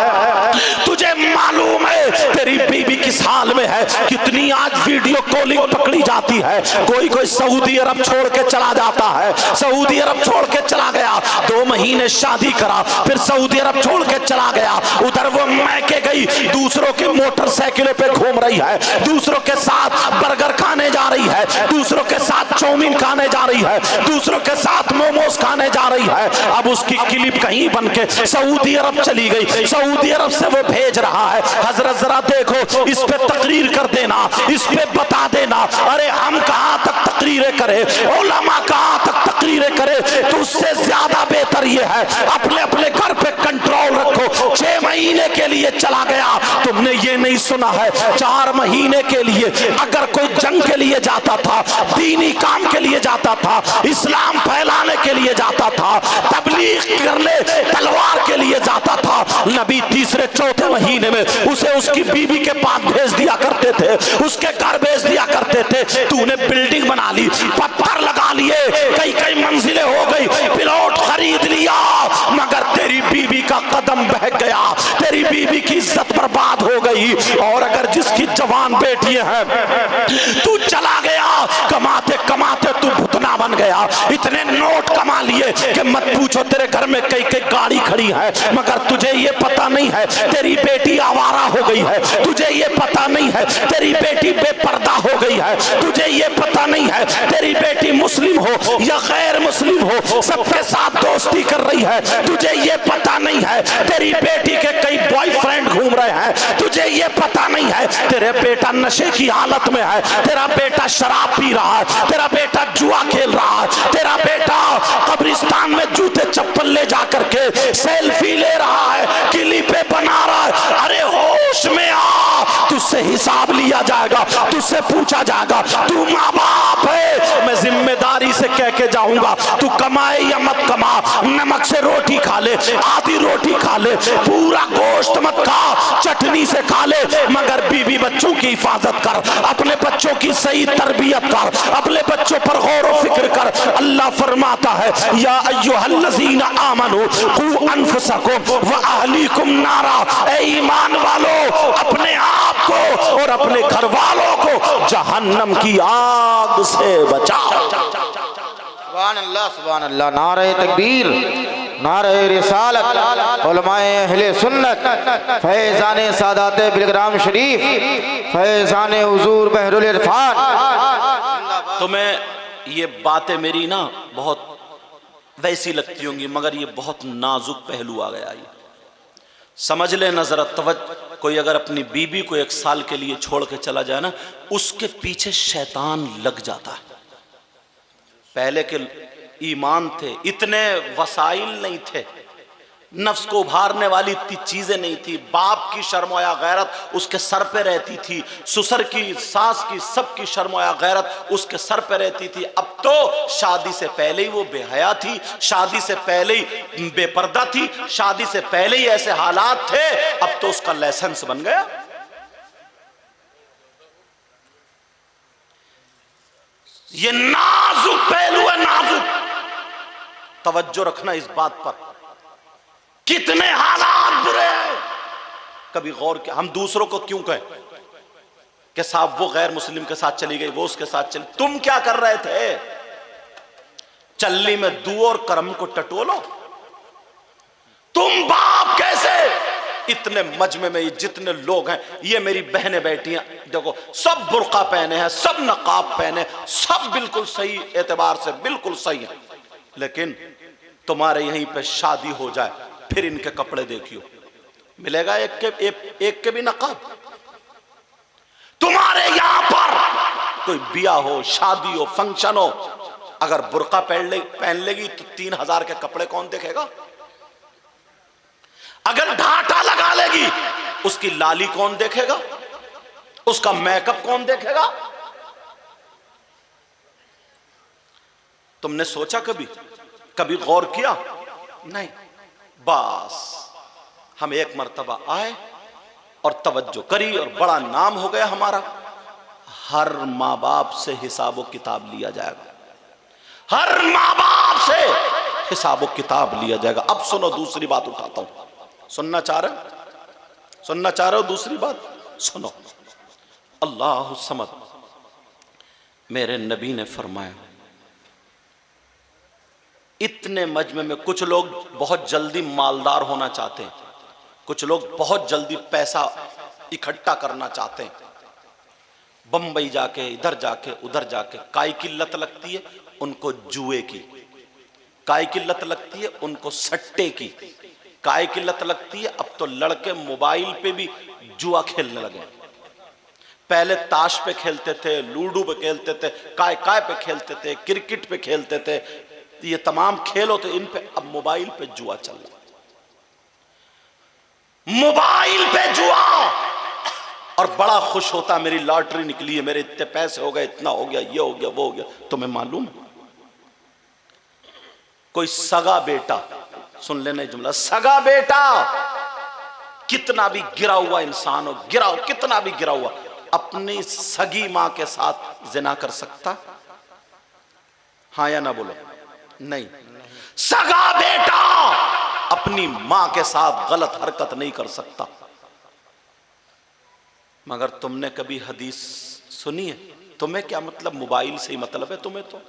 तुझे मालूम है तेरी बीबी किस हाल में है? कितनी आज वीडियो कॉलिंग पकड़ी जाती है। कोई कोई सऊदी अरब छोड़ के चला जाता है, सऊदी अरब छोड़ के चला गया, 2 महीने शादी करा, फिर सऊदी अरब छोड़ के चला गया। उधर वो मैके गई, दूसरों के मोटरसाइकिलों पे घूम रही है, दूसरों के साथ बर्गर खाने जा रही है, दूसरों के साथ चाउमीन खाने जा रही है, दूसरों के साथ मोमोज खाने जा रही है। अब उसकी क्लिप कहीं बन के सऊदी अरब चली गई, सऊदी अरब से वो भेज रहा है, हजरत जरा देखो, इस पे तकरीर कर देना, इस पे बता देना। अरे हम कहां तक तकरीरें करें, उलमा कहां तक तकरीरें करें? तो उससे ज्यादा बेहतर ये है अपने अपने घर पे कंट्रोल रखो। 6 महीने के लिए चला गया, तुमने ये नहीं सुना है 4 महीने के लिए अगर कोई जंग के लिए जाता था, दीनी काम के लिए जाता था, इस्लाम फैलाने के लिए जाता था, तबलीग करने तलवार के लिए जाता था, नबी 3-4 महीने में उसे उसकी बीबी के पास भेज दिया करते थे, उसके घर भेज दिया करते थे। तूने बिल्डिंग बना ली, पत्थर लगा लिए, कई कई मंजिलें हो गई, प्लॉट खरीद लिया, मगर तेरी बीबी का कदम बह गया, तेरी बीबी की इज्जत बर्बाद हो गई। और अगर जिसकी जवान बेटियां हैं। तू चला गया कमाते कमाते तू भुतना बन गया, इतने नोट कमा लिए कि मत पूछो, तेरे घर में कई कई गाड़ी खड़ी है, मगर तुझे ये पता नहीं है तेरी बेटी आवारा हो गई है, तुझे ये पता नहीं है तेरी बेटी बेपर्दा हो गई है, तुझे ये पता नहीं है तेरी बेटी मुस्लिम हो या गैर मुस्लिम हो सबके साथ दोस्ती कर रही है, तुझे ये पता नहीं है तेरी बेटी के कई बॉयफ्रेंड घूम रहे हैं, तुझे ये पता नहीं है तेरे बेटा नशे की हालत में है, तेरा बेटा शराब पी रहा है, तेरा बेटा जुआ खेल रहा है, तेरा बेटा कब्रिस्तान में जूते चप्पल ले जा करके सेल्फी ले रहा है, क्लिपें बना रहा है। अरे होश में आ, तुझसे हिसाब लिया जाएगा, तुझसे पूछा जाएगा। तू माँ बाप है, मैं जिम्मेदारी से कह के जाऊंगा, तू कमाए या मत कमा, नमक से रोटी खा ले, आधी रोटी खा ले, पूरा गोश्त मत खा, चटनी से खा ले, मगर बीवी बच्चों की हिफाजत कर, अपने बच्चों की सही तरबियत कर, अपने बच्चों पर गौर व फिक्र कर। अल्लाह फरमाता है या अय्युहल्लज़ीना आमनू कू अनफुसकुम व अहलीकुम नारा, ए ईमान वालों अपने आप को और अपने घर वालों को जहन्नम की आग से बचाओ। सुभान अल्लाह, नारे तकबीर, नारे रिसालत, उलमाए अहले सुन्नत, फैज़ाने सादाते बिलग्राम शरीफ, फैज़ाने हुजूर बहरुल इरफान। तो मैं ये बातें मेरी ना बहुत वैसी लगती होंगी, मगर ये बहुत नाजुक पहलू आ गया। ये समझ ले नजर तवज्जो, कोई अगर अपनी बीबी को 1 साल के लिए छोड़ के चला जाए ना, उसके पीछे शैतान लग जाता है। पहले के ईमान थे, इतने वसाइल नहीं थे, नफ्स को उभारने वाली इतनी चीजें नहीं थी, बाप की शर्मोया गैरत उसके सर पे रहती थी, ससुर की, सास की, सबकी शर्मोया गैरत उसके सर पे रहती थी। अब तो शादी से पहले ही वो बेहया थी, शादी से पहले ही बेपर्दा थी, शादी से पहले ही ऐसे हालात थे, अब तो उसका लाइसेंस बन गया। ये नाजुक पहलू है, नाजुक। तवज्जो रखना इस बात पर, कितने हालात बुरे हैं। कभी गौर किया हम दूसरों को क्यों कहें कि साहब वो गैर मुस्लिम के साथ चली गई, वो उसके साथ चली, तुम क्या कर रहे थे? चल्ली में दू और कर्म को टटोलो। तुम बाप कैसे? इतने मजमे में ये जितने लोग हैं, ये मेरी बहनें बैठी हैं, देखो सब बुर्का पहने हैं, सब नकाब पहने, सब बिल्कुल सही एतबार से बिल्कुल सही है, लेकिन तुम्हारे यहीं पे शादी हो जाए, फिर इनके कपड़े देखियो, मिलेगा एक के भी नकाब। तुम्हारे यहां पर कोई बिया हो, शादी हो, फंक्शन हो, अगर बुर्का पहन लेगी तो 3000 के कपड़े कौन देखेगा? अगर ढाटा लगा लेगी, उसकी लाली कौन देखेगा? उसका मेकअप कौन देखेगा? तुमने सोचा कभी गौर किया? नहीं। बस हम एक मर्तबा आए और तवज्जो करी और बड़ा नाम हो गया हमारा। हर माँ बाप से हिसाब किताब लिया जाएगा, हर माँ बाप से हिसाब किताब लिया जाएगा। अब सुनो, दूसरी बात उठाता हूं, सुनना चाह रहे हो? दूसरी बात सुनो। अल्लाह समद, मेरे नबी ने फरमाया, इतने मजमे में कुछ लोग बहुत जल्दी मालदार होना चाहते हैं, कुछ लोग बहुत जल्दी पैसा इकट्ठा करना चाहते हैं, बंबई जाके, इधर जाके, उधर जाके। काय की लत लगती है उनको? जुए की। काय की लत लगती है उनको? सट्टे की। काय की लत लगती है? अब तो लड़के मोबाइल पे भी जुआ खेलने लगे। पहले ताश पे खेलते थे, लूडो पे खेलते थे, काय पे खेलते थे, क्रिकेट पे खेलते थे, ये तमाम खेल होते इन पे। अब मोबाइल पे जुआ चल रहा, मोबाइल पे जुआ। और बड़ा खुश होता, मेरी लॉटरी निकली है, मेरे इतने पैसे हो गए, इतना हो गया, ये हो गया, वो हो गया। तुम्हें मालूम है कोई सगा बेटा, सुन लेना जुमला, सगा बेटा कितना भी गिरा हुआ इंसान हो, कितना भी गिरा हुआ, अपनी सगी मां के साथ जिना कर सकता? हाँ या ना बोलो? नहीं। सगा बेटा अपनी मां के साथ गलत हरकत नहीं कर सकता। मगर तुमने कभी हदीस सुनी है? तुम्हें क्या मतलब, मोबाइल से ही मतलब है तुम्हें? तो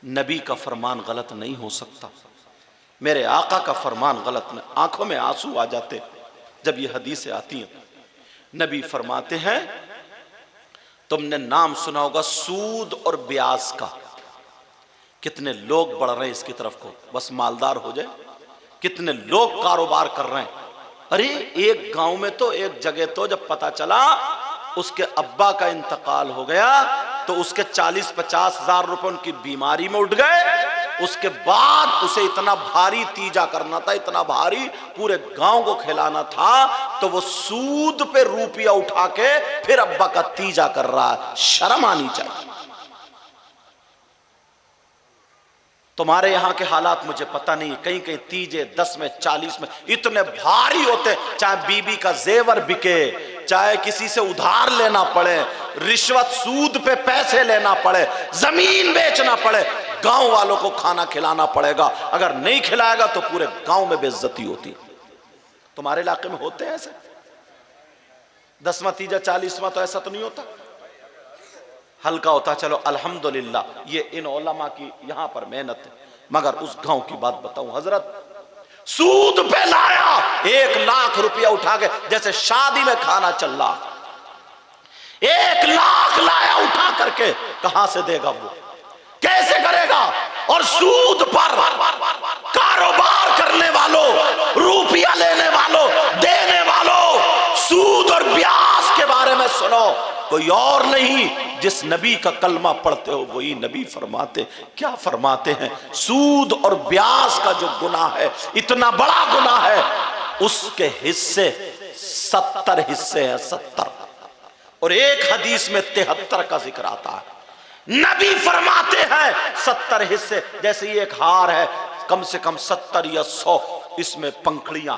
नबी का फरमान गलत नहीं हो सकता, मेरे आका का फरमान गलत नहीं। आंखों में आंसू आ जाते जब ये हदीसें आती हैं। नबी फरमाते हैं, तुमने नाम सुना होगा सूद और ब्याज का। कितने लोग बढ़ रहे हैं इसकी तरफ को, बस मालदार हो जाए। कितने लोग कारोबार कर रहे हैं। अरे एक गांव में तो, एक जगह तो जब पता चला उसके अब्बा का इंतकाल हो गया तो उसके 40-50 हजार रुपए उनकी बीमारी में उठ गए। उसके बाद उसे इतना भारी तीजा करना था, इतना भारी, पूरे गांव को खिलाना था, तो वो सूद पे रुपया उठा के फिर अब्बा का तीजा कर रहा है। शर्म आनी चाहिए। तुम्हारे यहां के हालात मुझे पता नहीं, कहीं कहीं तीजे 10 में 40 में इतने भारी होते, चाहे बीबी का जेवर बिके, चाहे किसी से उधार लेना पड़े, रिश्वत सूद पे पैसे लेना पड़े, जमीन बेचना पड़े, गांव वालों को खाना खिलाना पड़ेगा। अगर नहीं खिलाएगा तो पूरे गांव में बेइज्जती होती। तुम्हारे इलाके में होते हैं ऐसे? 10वां तीजा 40वां तो ऐसा तो नहीं होता, हल्का होता। चलो अल्हम्दुलिल्लाह, ये इन उलमा की यहां पर मेहनत है। मगर उस गांव की बात बताऊं हजरत, सूद पे लाया 1 लाख रुपया उठा के, जैसे शादी में खाना चल रहा, 1 लाख लाया उठा करके, कहां से देगा वो, कैसे करेगा? और सूद पर कारोबार करने वालों, रुपया लेने वालों, देने वालों, सूद और ब्याज के बारे में सुनो। कोई और नहीं, जिस नबी का कलमा पढ़ते हो वही नबी फरमाते। क्या फरमाते हैं? सूद और ब्याज का जो गुनाह है, इतना बड़ा गुनाह है, उसके हिस्से 70 हिस्से हैं, 70। और एक हदीस में 73 का जिक्र आता है। नबी फरमाते हैं 70 हिस्से। जैसे ये एक हार है, कम से कम 70 या 100 इसमें पंखड़ियां,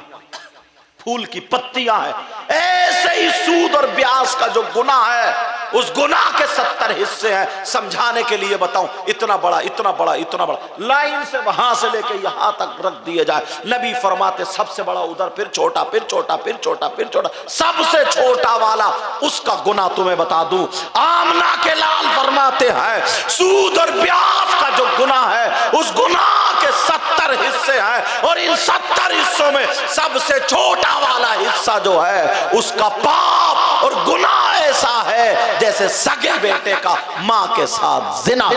फूल की पत्तियां हैं। ऐसे ही सूद और ब्याज का जो गुनाह है, उस गुनाह के 70 हिस्से हैं। समझाने के लिए बताऊं, इतना बड़ा, इतना बड़ा, इतना बड़ा, लाइन से वहां से लेके यहां तक रख दिए जाए। नबी फरमाते सबसे बड़ा उधर, फिर छोटा, फिर छोटा, फिर छोटा, फिर छोटा, सबसे छोटा वाला उसका गुनाह तुम्हें बता दूं। आमना के लाल फरमाते हैं सूद और ब्याज का जो गुनाह है, उस गुनाह के 70 हिस्से हैं। और इन 70 हिस्सों में सबसे छोटा वाला हिस्सा जो है, उसका पाप और गुनाह ऐसा है जैसे सगे बेटे का मां के साथ जिना।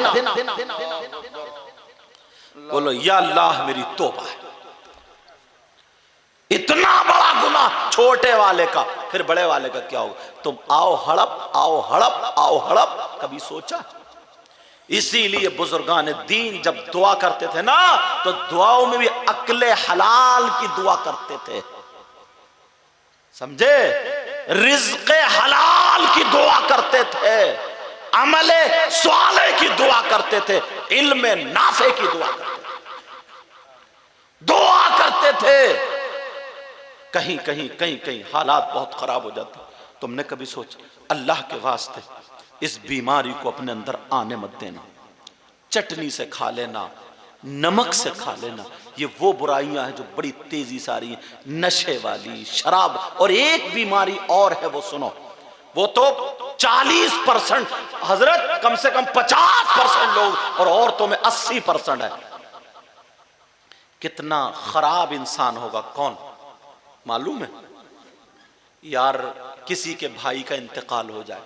बोलो या अल्लाह, मेरी तौबा है। इतना बड़ा गुनाह छोटे वाले का, फिर बड़े वाले का क्या होगा? तुम आओ हड़प, आओ हड़प, आओ हड़प, कभी सोचा? इसीलिए बुजुर्गान दीन जब दुआ करते थे ना, तो दुआओं में भी अक्ले हलाल की दुआ करते थे, समझे? रिज़्क़े हलाल की दुआ करते थे, अमले स्वाले की दुआ करते थे, इल्मे नाफे की दुआ करते थे। कहीं कहीं कहीं कहीं हालात बहुत खराब हो जाते। तुमने कभी सोचा, अल्लाह के वास्ते इस बीमारी को अपने अंदर आने मत देना। चटनी से खा लेना, नमक से खा लेना, ये वो बुराइयां हैं जो बड़ी तेजी से आ रही हैं, नशे वाली, शराब। और एक बीमारी और है, वो सुनो, वो तो 40% हजरत, कम से कम 50% लोग, और औरतों में 80% है। कितना खराब इंसान होगा, कौन मालूम है? यार किसी के भाई का इंतकाल हो जाए,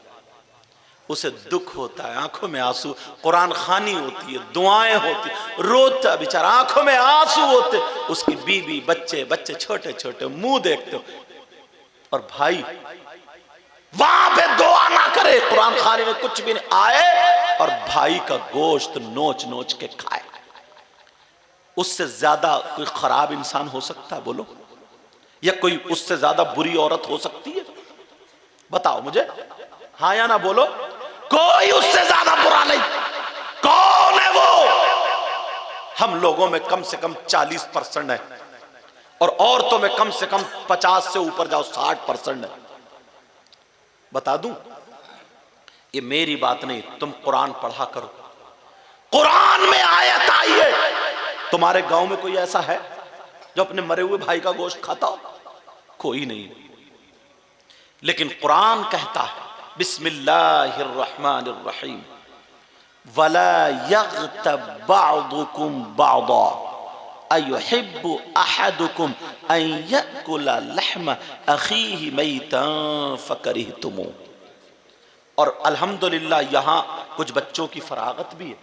उसे दुख होता है, आंखों में आंसू, कुरान खानी होती है, दुआएं होती, रोता बेचारा, आंखों में आंसू होते, उसकी बीवी, बच्चे, बच्चे छोटे छोटे, मुंह देखते हो, और भाई वहां पे दुआ ना करे, कुरान खानी में कुछ भी नहीं आए, और भाई का गोश्त नोच नोच के खाए। उससे ज्यादा कोई खराब इंसान हो सकता है? बोलो। या कोई उससे ज्यादा बुरी औरत हो सकती है? बताओ मुझे, हाँ या ना बोलो। कोई उससे ज्यादा बुरा नहीं। कौन है वो? हम लोगों में कम से कम 40% है, और औरतों में कम से कम 50 से ऊपर जाओ 60% है। बता दूं, ये मेरी बात नहीं, तुम कुरान पढ़ा करो। कुरान में आयत आई है। तुम्हारे गांव में कोई ऐसा है जो अपने मरे हुए भाई का गोश्त खाता हो? कोई नहीं। लेकिन कुरान कहता है बिस्मिल्लाहिर्रहमानिर्रहीम वला यग़्तब बअदुकुम बअदा अयुहिब्बु अहदुकुम अन यअकुला लहम अखीहि मैतन फकरिहतुमू। और अल्हम्दुलिल्लाह यहाँ कुछ बच्चों की फरागत भी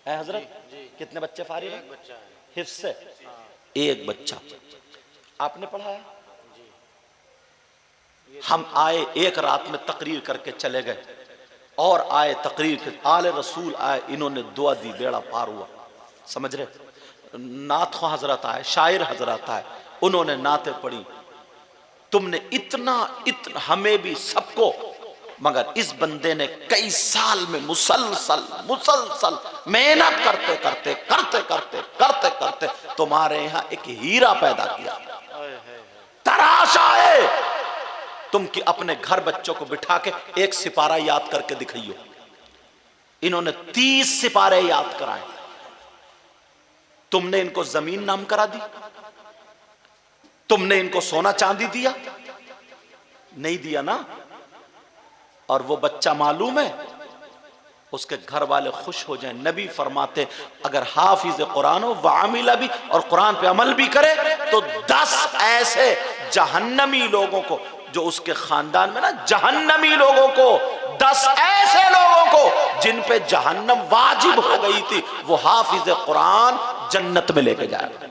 है हजरत। कितने बच्चे फारिग हैं? हिफ्ज़ से एक बच्चा आपने पढ़ाया। हम आए एक रात में तकरीर करके चले गए और आए तकरीर के आले रसूल आए, इन्होंने दुआ दी, बेड़ा पार हुआ। समझ रहे? नात ख्वां हजरत आए, शायर हजरत आए, उन्होंने नाते पढ़ी। तुमने इतना हमें भी सबको, मगर इस बंदे ने कई साल में मुसलसल मेहनत करते करते करते करते करते करते तुम्हारे यहां एक हीरा पैदा किया। तराश आए तुम कि अपने घर बच्चों को बिठा के एक सिपारा याद करके दिखाइयो। इन्होंने 30 सिपारे याद कराए। तुमने इनको जमीन नाम करा दी? तुमने इनको सोना चांदी दिया? नहीं दिया ना। और वो बच्चा मालूम है उसके घर वाले खुश हो जाएं। नबी फरमाते अगर हाफिज कुरान हो वामिला भी और कुरान पे अमल भी करे तो 10 ऐसे जहन्नमी लोगों को जो उसके खानदान में ना, जहन्नमी लोगों को, 10 ऐसे लोगों को जिन पे जहन्नम वाजिब हो गई थी, वो हाफिज कुरान जन्नत में लेके जाएगा।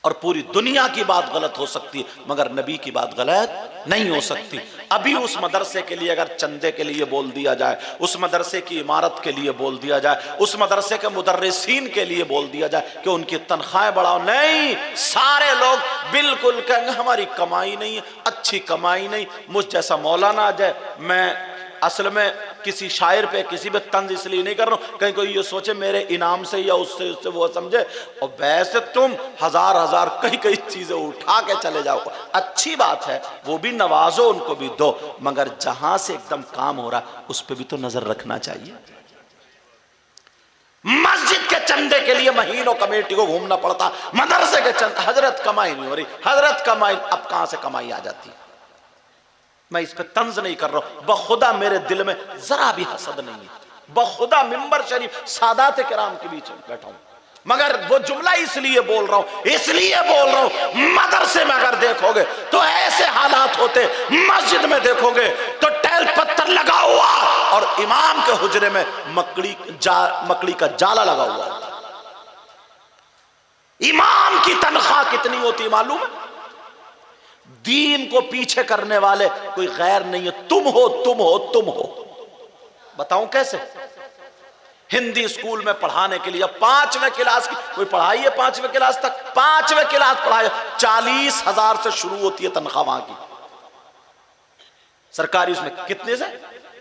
और पूरी दुनिया की बात गलत हो सकती है मगर नबी की बात गलत नहीं हो सकती। अभी उस मदरसे के लिए अगर चंदे के लिए बोल दिया जाए, उस मदरसे की इमारत के लिए बोल दिया जाए, उस मदरसे के मुदर्रिसीन के लिए बोल दिया जाए कि उनकी तनख्वाहें बढ़ाओ, नहीं, सारे लोग बिल्कुल कहेंगे हमारी कमाई नहीं है, अच्छी कमाई नहीं। मुझ जैसा मौलाना आ जाए, मैं असल में किसी शायर पे किसी पे तंज इसलिए नहीं कर रहा हूं कहीं कोई ये सोचे मेरे इनाम से या उससे वो समझे। और वैसे तुम हजार कई चीजें उठा के चले जाओ, अच्छी बात है, वो भी नवाजो, उनको भी दो, मगर जहां से एकदम काम हो रहा उस पर भी तो नजर रखना चाहिए। मस्जिद के चंदे के लिए महीनों कमेटी को घूमना पड़ता, मदरसे के चंदे, हजरत कमाई नहीं हो रही, हजरत कमाई, अब कहां से कमाई आ जाती है। मैं इस पे तंज नहीं कर रहा हूं, बखुदा मेरे दिल में जरा भी हसद नहीं है, बखुदा मिंबर शरीफ सादात किराम के बीच में बैठा हूं, मगर वो जुमला इसलिए बोल रहा हूं मदरसे में अगर देखोगे तो ऐसे हालात होते, मस्जिद में देखोगे तो टैल पत्थर लगा हुआ और इमाम के हुजरे में मकड़ी का जाला लगा हुआ। इमाम की तनख्वाह कितनी होती मालूम है? दीन को पीछे करने वाले कोई गैर नहीं है, तुम हो। बताऊं कैसे? हिंदी स्कूल में पढ़ाने के लिए 5वें क्लास की कोई पढ़ाई है, 5वें क्लास तक, 5वें क्लास पढ़ाई 40,000 से शुरू होती है तनख्वाह वहां की। सरकारी उसमें कितने से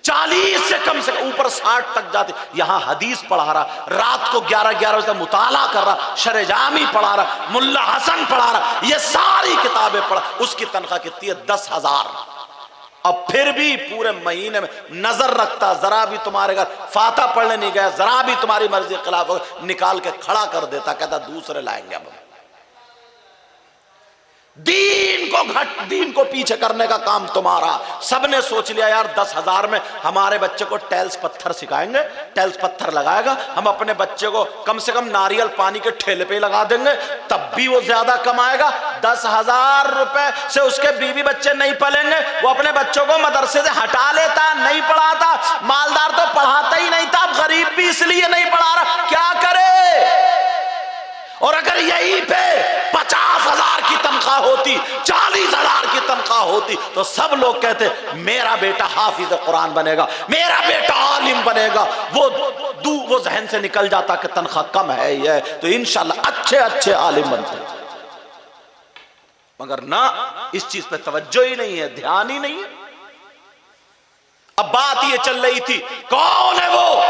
40 से कम से ऊपर 60 तक जाते। यहां हदीस पढ़ा रहा, रात को 11 बजे मुताला कर रहा, शरेजामी पढ़ा रहा, मुल्ला हसन पढ़ा रहा, ये सारी किताबें पढ़ा, उसकी तनख्वाह कितनी है? 10,000। अब फिर भी पूरे महीने में नजर रखता, जरा भी तुम्हारे घर फाता पढ़ने नहीं गया, जरा भी तुम्हारी मर्जी के खिलाफ हो, निकाल के खड़ा कर देता, कहता दूसरे लाएंगे। अब दीन को पीछे करने का काम तुम्हारा। सबने सोच लिया यार 10,000 में हमारे बच्चे को टाइल्स पत्थर सिखाएंगे, टाइल्स पत्थर लगाएगा, हम अपने बच्चे को कम से कम नारियल पानी के ठेले पे लगा देंगे, तब भी वो ज्यादा कमाएगा। 10,000 रुपए से उसके बीवी बच्चे नहीं पलेंगे, वो अपने बच्चों को मदरसे से हटा लेता, नहीं पढ़ाता। मालदार तो पढ़ाता ही नहीं था, गरीब भी इसलिए नहीं पढ़ा रहा, क्या करे? और अगर यहीं पे 50,000 की तनख्वाह होती, 40,000 की तनख्वाह होती तो सब लोग कहते मेरा बेटा हाफिज कुरान बनेगा, मेरा बेटा आलिम बनेगा। वो जहन से निकल जाता कि तनख्वाह कम है ये, तो इंशाल्लाह अच्छे आलिम बनते। मगर ना, इस चीज पे तवज्जो ही नहीं है, ध्यान ही नहीं है। अब बात ये चल रही थी, कौन है वो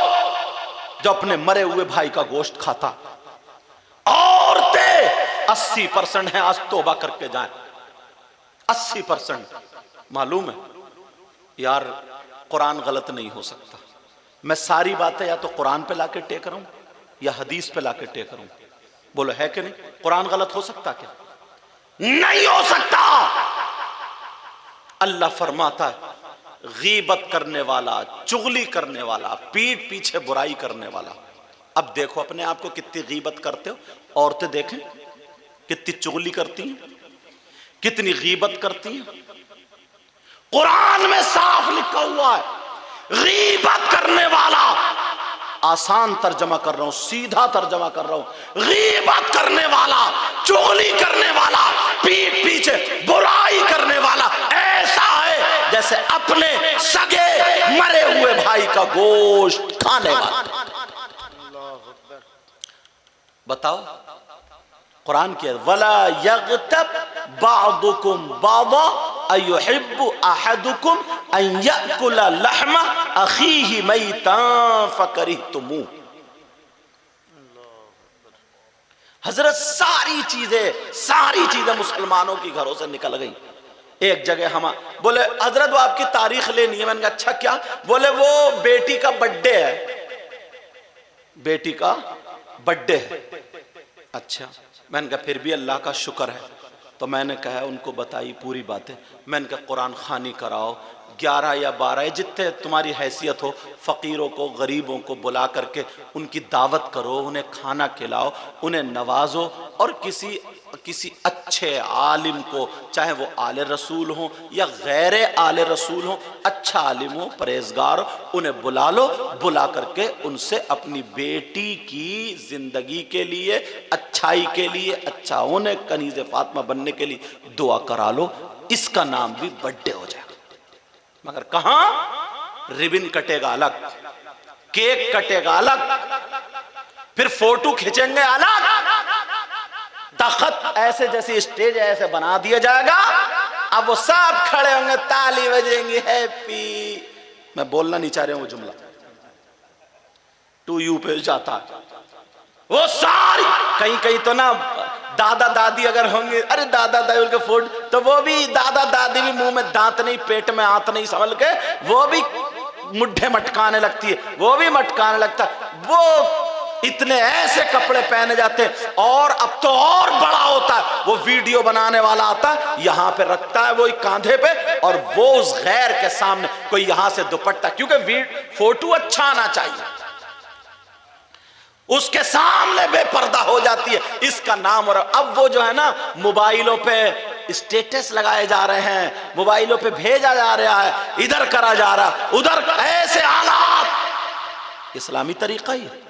जो अपने मरे हुए भाई का गोश्त खाता? औरतें 80% है, आज तौबा करके जाएं। 80% मालूम है यार, कुरान गलत नहीं हो सकता। मैं सारी बातें या तो कुरान पे लाके टेक रहा हूं या हदीस पे लाके टेक रहा हूं। बोलो है कि नहीं? कुरान गलत हो सकता क्या? नहीं हो सकता। अल्लाह फरमाता है गीबत करने वाला, चुगली करने वाला, पीठ पीछे बुराई करने वाला। अब देखो अपने आप को कितनी गीबत करते हो। औरतें देखें कितनी चुगली करती हैं, कितनी गीबत करती हैं। कुरान में साफ लिखा हुआ है गीबत करने वाला, आसान तर्जमा कर रहा हूं, सीधा तर्जमा कर रहा हूं, गीबत करने वाला, चुगली करने वाला, पीठ पीछे बुराई करने वाला ऐसा है जैसे अपने सगे मरे हुए भाई का गोश्त खाने वाला। बताओ कुरान की वला यग़तब बादुकुम बादा अयुहिब्बु अहदुकुम अन याकुला लहमा अखीहि मैतन फकरिहतुमू। हजरत सारी चीजें मुसलमानों की घरों से निकल गई। एक जगह हम बोले हजरत वो आपकी तारीख लेनी है। मैंने कहा अच्छा क्या? बोले वो बेटी का बर्थडे है, बेटी का बर्थडे है। अच्छा, मैंने कहा फिर भी अल्लाह का शुक्र है। तो मैंने कहा उनको बताई पूरी बातें। मैंने कहा कुरान खानी कराओ, 11 या 12 जितने तुम्हारी हैसियत हो, फ़कीरों को गरीबों को बुला करके उनकी दावत करो, उन्हें खाना खिलाओ, उन्हें नवाजो, और किसी अच्छे आलिम को, चाहे वो आले रसूल हो या गैर आले रसूल हो, अच्छा आलिम हो, परहेजगार हो, उन्हें बुला लो। बुला करके उनसे अपनी बेटी की जिंदगी के लिए, अच्छाई के लिए, अच्छा होने, कनीज़े फातिमा बनने के लिए दुआ करा लो। इसका नाम भी बर्थडे हो जाएगा। मगर कहां? रिबन कटेगा अलग, केक कटेगा अलग, फिर फोटो खींचेंगे अलग, तख्त ऐसे जैसे स्टेज ऐसे बना दिया जाएगा। अब वो सब खड़े होंगे, ताली बजेंगी, हैप्पी। मैं बोलना नहीं चाह रहा हूं वो जुमला, टू यू पे जाता है वो सारी। कहीं तो ना दादा दादी अगर होंगे, अरे दादा दादी उनके फूड, तो वो भी दादा दादी भी मुंह में दांत नहीं, पेट में आंत नहीं संभल के वो भी मुड्ढे मटकाने लगती है, वो भी मटकाने लगता है। वो इतने ऐसे कपड़े पहने जाते हैं। और अब तो और बड़ा होता है, वो वीडियो बनाने वाला आता है, यहां पे रखता है वो कांधे पे, और वो उस गैर के सामने कोई यहां से दुपट्टा, क्योंकि फोटो अच्छा आना चाहिए, उसके सामने बेपर्दा हो जाती है। इसका नाम। और अब वो जो है ना, मोबाइलों पे स्टेटस लगाए जा रहे हैं, मोबाइलों पे भेजा जा रहा है, इधर करा जा रहा, उधर, ऐसे हालात। इस्लामी तरीका ही है,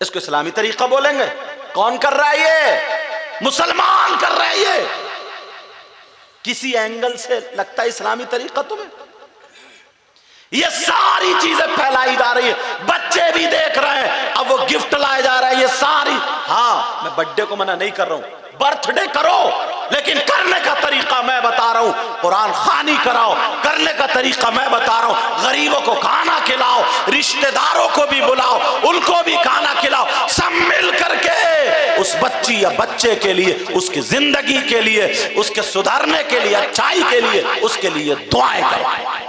इसको इस्लामी तरीका बोलेंगे? कौन कर रहा है ये? मुसलमान कर रहे हैं ये। किसी एंगल से लगता है इस्लामी तरीका तुम्हें? ये सारी चीजें फैलाई जा रही है, बच्चे भी देख रहे हैं। अब वो गिफ्ट लाए जा रहा है, ये सारी। हाँ, मैं बर्थडे को मना नहीं कर रहा हूं, बर्थडे करो, लेकिन करने का तरीका मैं बता रहा हूं। कुरान खानी कराओ, करने का तरीका मैं बता रहा हूं। गरीबों को खाना खिलाओ, रिश्तेदारों को भी बुलाओ, उनको भी खाना खिलाओ, सब मिल करके उस बच्ची या बच्चे के लिए, उसकी जिंदगी के लिए, उसके सुधरने के लिए, अच्छाई के लिए, उसके लिए दुआएं करो।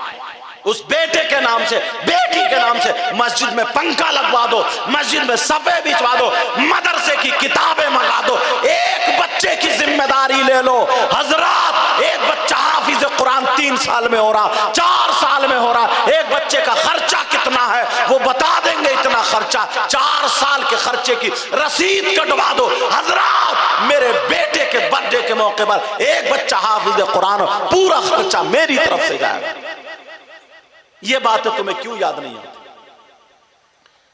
उस बेटे के नाम से, बेटी के नाम से मस्जिद में पंखा लगवा दो, मस्जिद में सफे बिछवा दो, मदरसे की किताबें मंगा दो। एक बच्चे की जिम्मेदारी ले लो। हजरात, एक बच्चा हाफिज कुरान 3 साल में हो रहा, 4 साल में हो रहा, एक बच्चे का खर्चा कितना है वो बता देंगे। इतना खर्चा, 4 साल के खर्चे की रसीद कटवा दो। हजरात, मेरे बेटे के बर्थडे के मौके पर एक बच्चा हाफिज कुरान, पूरा खर्चा मेरी तरफ से जाएगा। ये बातें तुम्हें क्यों याद नहीं आती?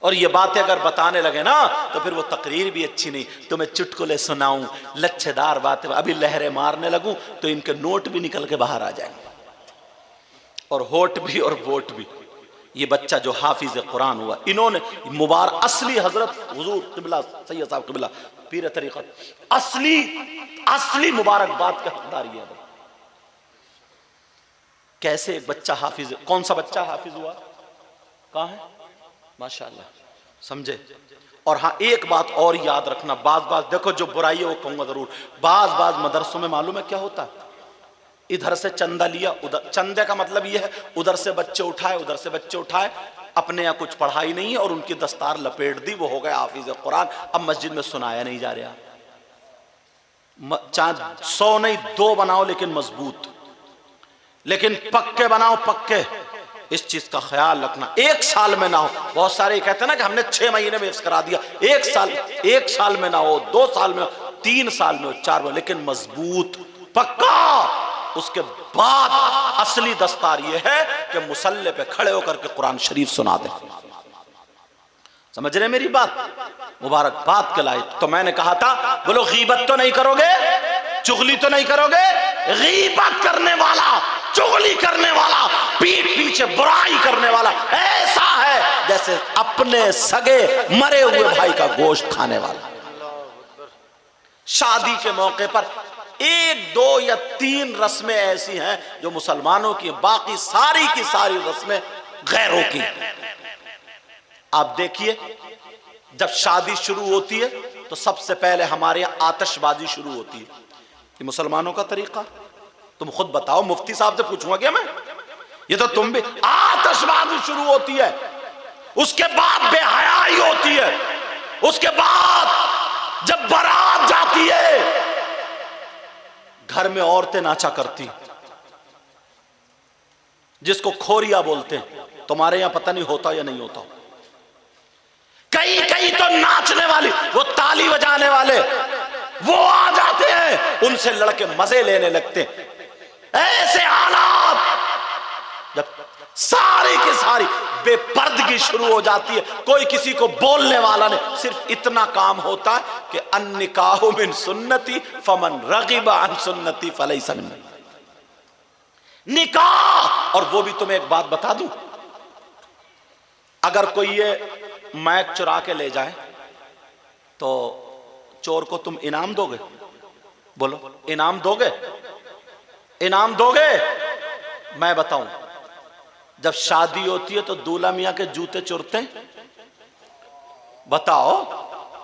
और ये बातें अगर बताने लगे ना, तो फिर वो तकरीर भी अच्छी नहीं। तुम्हें चुटकुले सुनाऊं, लच्छेदार बातें, अभी लहरें मारने लगूं तो इनके नोट भी निकल के बाहर आ जाएंगे, और होठ भी और वोट भी। ये बच्चा जो हाफिज कुरान हुआ, इन्होंने मुबारक असली हजरत हुजूर क़िबला सैयद साहब क़िबला पीर तरीक़त, असली मुबारकबाद का हकदार ये है। कैसे एक बच्चा हाफिज, कौन सा बच्चा हाफिज हुआ, कहाँ है? माशाअल्लाह, समझे। और हाँ, एक बात और याद रखना, बाज देखो जो बुराई है वो कहूंगा जरूर। बाज मदरसों में मालूम है क्या होता है? इधर से चंदा लिया, उधर, चंदे का मतलब ये है उधर से बच्चे उठाए, उधर से बच्चे उठाए, अपने यहाँ कुछ पढ़ाई नहीं है और उनकी दस्तार लपेट दी, वो हो गए हाफिज कुरान। अब मस्जिद में सुनाया नहीं जा रहा। चाहे 100 नहीं 2 बनाओ, लेकिन मजबूत। लेकिन पक्के बनाओ, पक्के। इस चीज का ख्याल रखना, 1 साल में ना हो। बहुत सारे कहते हैं ना कि हमने 6 महीने में हिफ्ज करा दिया। 1 साल में ना हो, 2 साल में हो, 3 साल में हो, 4 में, लेकिन मजबूत, पक्का। उसके बाद असली दस्तार यह है कि मुसल्ले पे खड़े होकर के कुरान शरीफ सुना दे। समझ रहे मेरी बात? मुबारकबाद के लायक। तो मैंने कहा था, बोलो गीबत तो नहीं करोगे, चुगली तो नहीं करोगे। गीबत करने वाला, चुगली करने वाला, पीठ पीछे बुराई करने वाला ऐसा है जैसे अपने सगे मरे हुए भाई का गोश्त खाने वाला। शादी के मौके पर 1, 2 या 3 रस्में ऐसी हैं जो मुसलमानों की, बाकी सारी की सारी रस्में गैरों की। आप देखिए, जब शादी शुरू होती है तो सबसे पहले हमारे यहां आतिशबाजी शुरू होती है। ये मुसलमानों का तरीका? तुम खुद बताओ, मुफ्ती साहब से पूछूंगा क्या मैं? ये तो तुम भी, आतिशबाजी शुरू होती है, उसके बाद बेहयाई होती है, उसके बाद जब बारात जाती है घर में औरतें नाचा करती, जिसको खोरिया बोलते हैं। तुम्हारे यहां पता नहीं होता या नहीं होता। कई कई तो नाचने वाली, वो ताली बजाने वाले वो आ जाते हैं, उनसे लड़के मजे लेने लगते हैं। ऐसे हालात जब सारी की सारी बेपर्दगी शुरू हो जाती है, कोई किसी को बोलने वाला नहीं, सिर्फ इतना काम होता है कि अन्निकाहु मिन सुन्नती फमन रगिबा अन सुन्नती फलैसा मिन्नी। निकाह, और वो भी तुम्हें एक बात बता दूं, अगर कोई ये मैक चुरा के ले जाए तो चोर को तुम इनाम दोगे? बोलो, इनाम दोगे? इनाम दोगे? मैं बताऊं, जब शादी होती है तो दूल्हा मियां के जूते चुरते हैं? बताओ,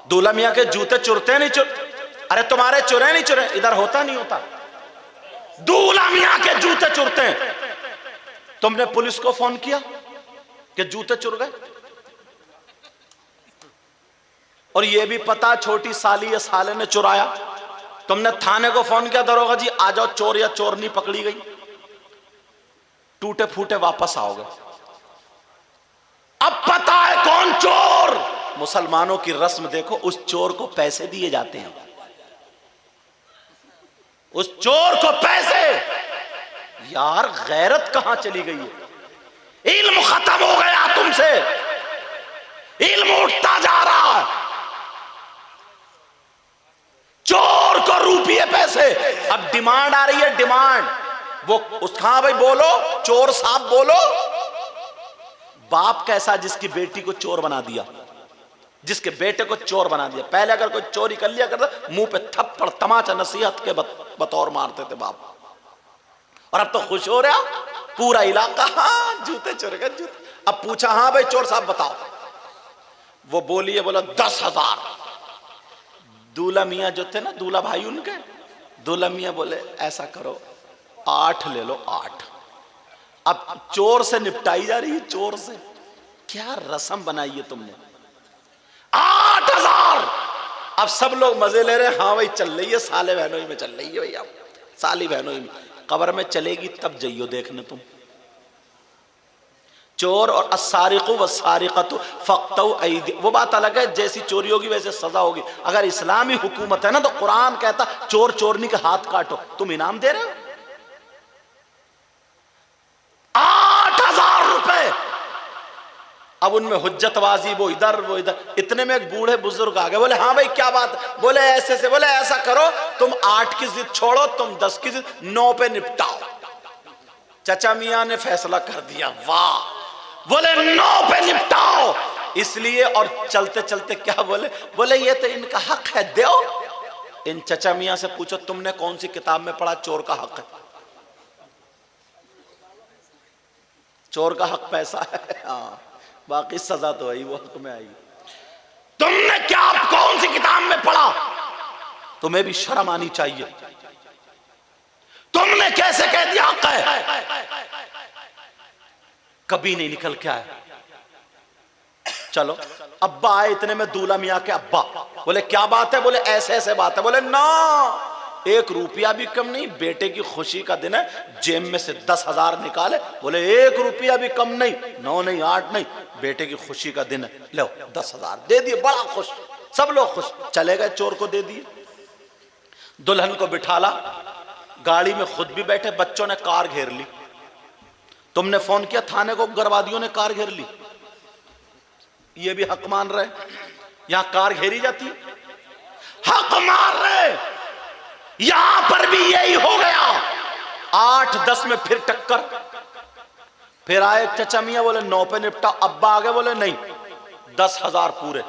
दूल्हा मियां के जूते चुरते नहीं चुर? अरे तुम्हारे चुरे नहीं चुरे? इधर होता नहीं होता? दूल्हा मियां के जूते चुरते हैं। तुमने पुलिस को फोन किया कि जूते चुर गए? और यह भी पता छोटी साली या साले ने चुराया, तुमने थाने को फोन किया, दरोगा जी आ जाओ, चोर या चोरनी पकड़ी गई, टूटे फूटे वापस आओगे। अब पता है कौन चोर? मुसलमानों की रस्म देखो, उस चोर को पैसे दिए जाते हैं, उस चोर को पैसे। यार गैरत कहां चली गई है? इल्म खत्म हो गया तुमसे, इल्म उठता जा रहा है। चोर को रुपये पैसे, अब डिमांड आ रही है, डिमांड। वो हाँ भाई बोलो, चोर साहब बोलो। बाप कैसा जिसकी बेटी को चोर बना दिया, जिसके बेटे को चोर बना दिया। पहले अगर कोई चोरी कर लिया करता, मुंह पे थप्पड़ तमाचा नसीहत के बतौर मारते थे बाप। और अब तो खुश हो रहा पूरा इलाका, हाँ जूते चोर गए जूते। अब पूछा, हाँ भाई चोर साहब बताओ। वो बोलिए, बोला 10,000। दूल्हा मियाँ जो थे ना, दूल्हा भाई उनके, दूल्हा मियाँ बोले ऐसा करो 8 ले लो, 8। अब चोर से निपटाई जा रही है, चोर से। क्या रस्म बनाई है तुमने? 8,000। अब सब लोग मजे ले रहे हैं, हाँ भाई चल रही है, साले बहनोई में चल रही है भैया, साली बहनोई में। कब्र में चलेगी तब जइयो देखने तुम। चोर और अस्सारिकु वस्सारिकतु फक्तउ ऐदी, वो बात अलग है, जैसी चोरी होगी वैसे सजा होगी। अगर इस्लामी हुकूमत है ना, तो कुरान कहता चोर चोरनी के हाथ काटो। तुम इनाम दे रहे हो 8,000 रुपए। अब उनमें हुज्जतबाजी, वो इधर वो इधर। इतने में एक बूढ़े बुजुर्ग आ गए, बोले हाँ भाई क्या बात? बोले ऐसे से, बोले ऐसा करो, तुम 8 की जिद छोड़ो, तुम 10 की जिद 9 पे निपटाओ। चचा मियां ने फैसला कर दिया, वाह, बोले 9 पे निपटाओ। इसलिए, और चलते चलते क्या बोले? बोले ये तो इनका हक है, दो। इन चचा मियां से पूछो, तुमने कौन सी किताब में पढ़ा चोर का हक है? चोर का हक पैसा है, हाँ, बाकी सजा तो आई, वो हक में आई। तुमने क्या कौन सी किताब में पढ़ा? तुम्हें भी शर्म आनी चाहिए। तुमने कैसे कह दिया हक है? कभी नहीं निकल के आया। चलो अब्बा आए, इतने में दूल्हा मियां के अब्बा बोले क्या बात है? बोले ऐसे ऐसे बात है। बोले ना, 1 रुपया भी कम नहीं, बेटे की खुशी का दिन है, जेब में से 10,000 निकाले, बोले 1 रुपया भी कम नहीं, 9 नहीं 8 नहीं, बेटे की खुशी का दिन है, लो 10,000 दे दिए, बड़ा खुश, सब लोग खुश। चले गए, चोर को दे दिए, दुल्हन को बिठाला, गाड़ी में खुद भी बैठे, बच्चों ने कार घेर ली। तुमने फोन किया थाने को, उग्रवादियों ने कार घेर ली, ये भी हक मान रहे, यहां कार घेरी जाती, हक मान रहे, यहां पर भी यही हो गया। 8-10 में फिर टक्कर, फिर आए चचा मियां, बोले 9 पे निपटा। अब्बा आगे बोले नहीं, 10,000 पूरे,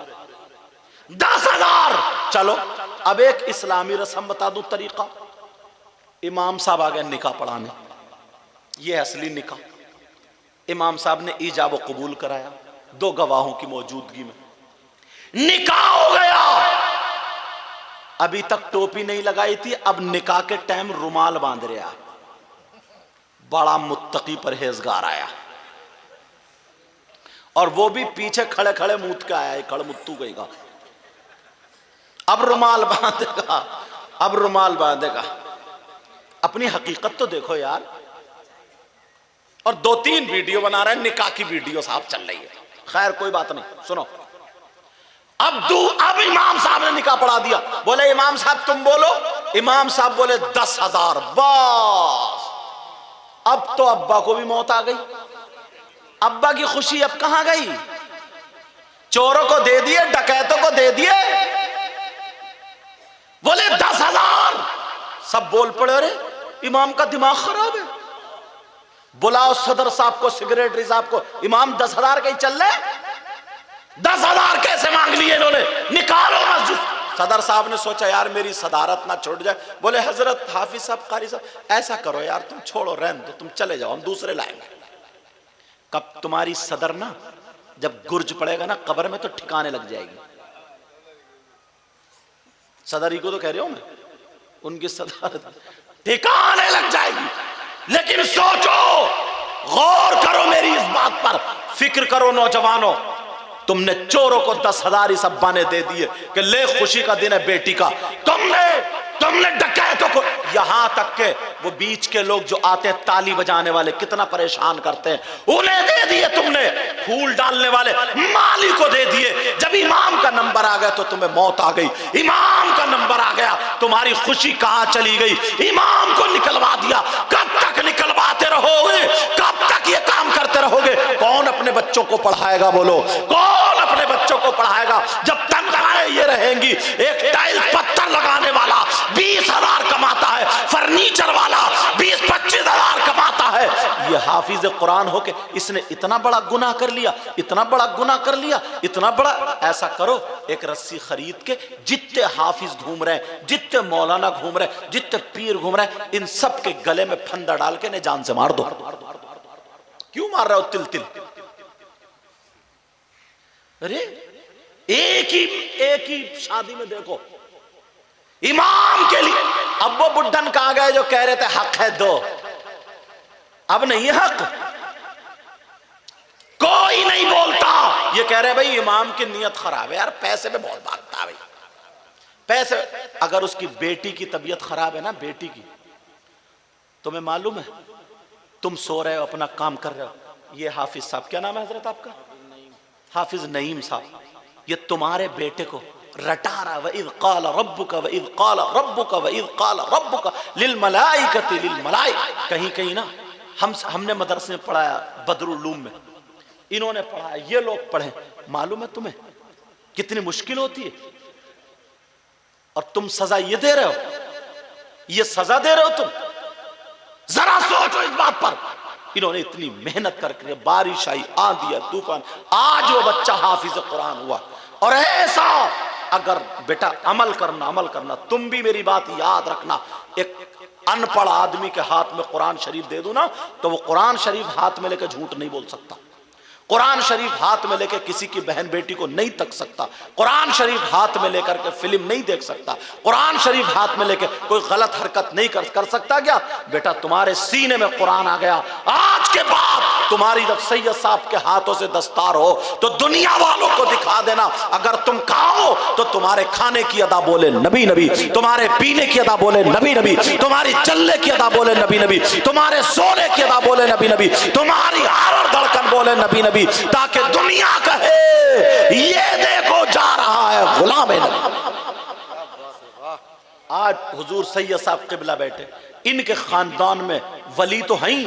10,000। चलो अब एक इस्लामी रस्म बता दूं, तरीका। इमाम साहब आ गए निकाह पढ़ाने, ये असली निकाह। इमाम साहब ने ईजाब कबूल कराया 2 गवाहों की मौजूदगी में, निकाह हो गया। अभी तक टोपी नहीं लगाई थी, अब निकाह के टाइम रुमाल बांध रहा, बड़ा मुत्तकी परहेजगार आया, और वो भी पीछे खड़े खड़े मूत के आया, खड़ मुत्तू गईगा। अब रुमाल बांधेगा, अब रुमाल बांधेगा। अपनी हकीकत तो देखो यार। और 2-3 वीडियो बना रहे हैं, निकाह की वीडियो साहब चल रही है। खैर कोई बात नहीं, सुनो। अब इमाम साहब ने निकाह पढ़ा दिया, बोले इमाम साहब तुम बोलो। इमाम साहब बोले 10,000, बस। अब तो अब्बा को भी मौत आ गई, अब्बा की खुशी अब कहां गई? चोरों को दे दिए, डकैतों को दे दिए, बोले 10,000। सब बोल पड़े, अरे इमाम का दिमाग खराब है, बुलाओ सदर साहब को, सेक्रेटरी साहब को। इमाम 10,000 के ही चल रहे, 10,000 कैसे मांग लिए इन्होंने, निकालो मस्जिद। सदर साहब ने सोचा यार मेरी सदारत ना छूट जाए, बोले हजरत हाफिज साहब, कारी साहब, ऐसा करो यार तुम छोड़ो, रहने दो, तुम चले जाओ, हम दूसरे लाएंगे। कब तुम्हारी सदर ना जब गुर्ज पड़ेगा ना कब्र में, तो ठिकाने लग जाएगी। सदर ही को तो कह रही हूं मैं, उनकी सदारत ठिकाने लग जाएगी। लेकिन सोचो, गौर करो मेरी इस बात पर, फिक्र करो नौजवानों। तुमने चोरों को 10,000 इस अब्बा ने दे दिए कि ले खुशी का दिन है बेटी का। तुमने डकैतों को, यहां तक के वो बीच के लोग जो आते हैं ताली बजाने वाले, कितना परेशान करते हैं, उन्हें दे दिए तुमने। फूल डालने वाले माली को दे दिए। जब इमाम का नंबर आ गया तो तुम्हें मौत आ गई। इमाम का नंबर आ गया, तुम्हारी खुशी कहां चली गई? इमाम को निकलवा दिया। कब तक निकलवाते रहोगे? कब तक ये काम करते रहोगे? कौन अपने बच्चों को पढ़ाएगा? बोलो, कौन अपने बच्चों को पढ़ाएगा जब तनख्वाहें ये रहेंगी? एक टाइल्स पत्थर लगाने वाला 20,000 कमाता है, फर्नीचर वाला 20-25 हजार कमाता है। ये हाफिज कुरान होके इसने इतना बड़ा गुनाह कर लिया, इतना बड़ा गुनाह कर लिया, इतना बड़ा। ऐसा करो, एक रस्सी खरीद के जितने हाफिज घूम रहे हैं, जितने मौलाना घूम रहे हैं, जितने पीर घूम रहे हैं, इन सब के गले में फंदा डाल के इन्हें जान से मार दो। क्यों मार रहे हो तिल तिल? अरे एक ही शादी में देखो, इमाम के लिए। अब वो बुड्ढन कहां गए जो कह रहे थे हक है दो? अब नहीं है हक, कोई नहीं बोलता। ये कह रहे भाई इमाम की नीयत खराब है यार, पैसे में बहुत भागता है भाई, पैसे। अगर उसकी बेटी की तबीयत खराब है ना, बेटी की, तुम्हें मालूम है, तुम सो रहे हो, अपना काम कर रहे हो, ये हाफिज साहब, क्या नाम है हजरत आपका? हाफिज नईम साहब, ये तुम्हारे बेटे को रटा रहा। वइज़ क़ाल रब्बुका वइज़ क़ाल रब्बुका वइज़ क़ाल रब्बुका लिल मलाइकति लिल मलाइका। कहीं कहीं ना हमने मदरसे में पढ़ाया, बदरुल उलूम में, इन्होंने पढ़ाया, ये लोग पढ़े। मालूम है तुम्हें कितनी मुश्किल होती है? और तुम सजा ये दे रहे हो, ये सजा दे रहे हो तुम। जरा सोचो इस बात पर। इन्होंने इतनी मेहनत करके, बारिश आई, आंधी, तूफान, आज वो बच्चा हाफिज कुरान हुआ। और ऐसा अगर बेटा अमल करना, तुम भी मेरी बात याद रखना, एक अनपढ़ आदमी के हाथ में कुरान शरीफ दे दूं ना, तो वो कुरान शरीफ हाथ में लेकर झूठ नहीं बोल सकता। कुरान शरीफ हाथ में लेकर किसी की बहन बेटी को नहीं तक सकता, कुरान शरीफ हाथ में लेकर के फिल्म नहीं देख सकता, कुरान शरीफ हाथ में लेकर कोई गलत हरकत नहीं कर सकता। क्या बेटा, तुम्हारे सीने में कुरान आ गया, आज के बाद तुम्हारी जब सैयद साहब के हाथों से दस्तार हो तो दुनिया वालों को दिखा देना। अगर तुम खाओ तो तुम्हारे खाने की अदा बोले नबी नबी, तुम्हारे पीने की अदा बोले नबी नबी, तुम्हारी चलने की अदा बोले नबी नबी, तुम्हारे सोने की अदा बोले नबी नबी, तुम्हारी हर और धड़कन बोले नबी नबी, ताकि दुनिया कहे ये देखो जा रहा है गुलाम नबी। आज हुजूर सैयद साहब किबला बैठे, इनके खानदान में वली तो हैं,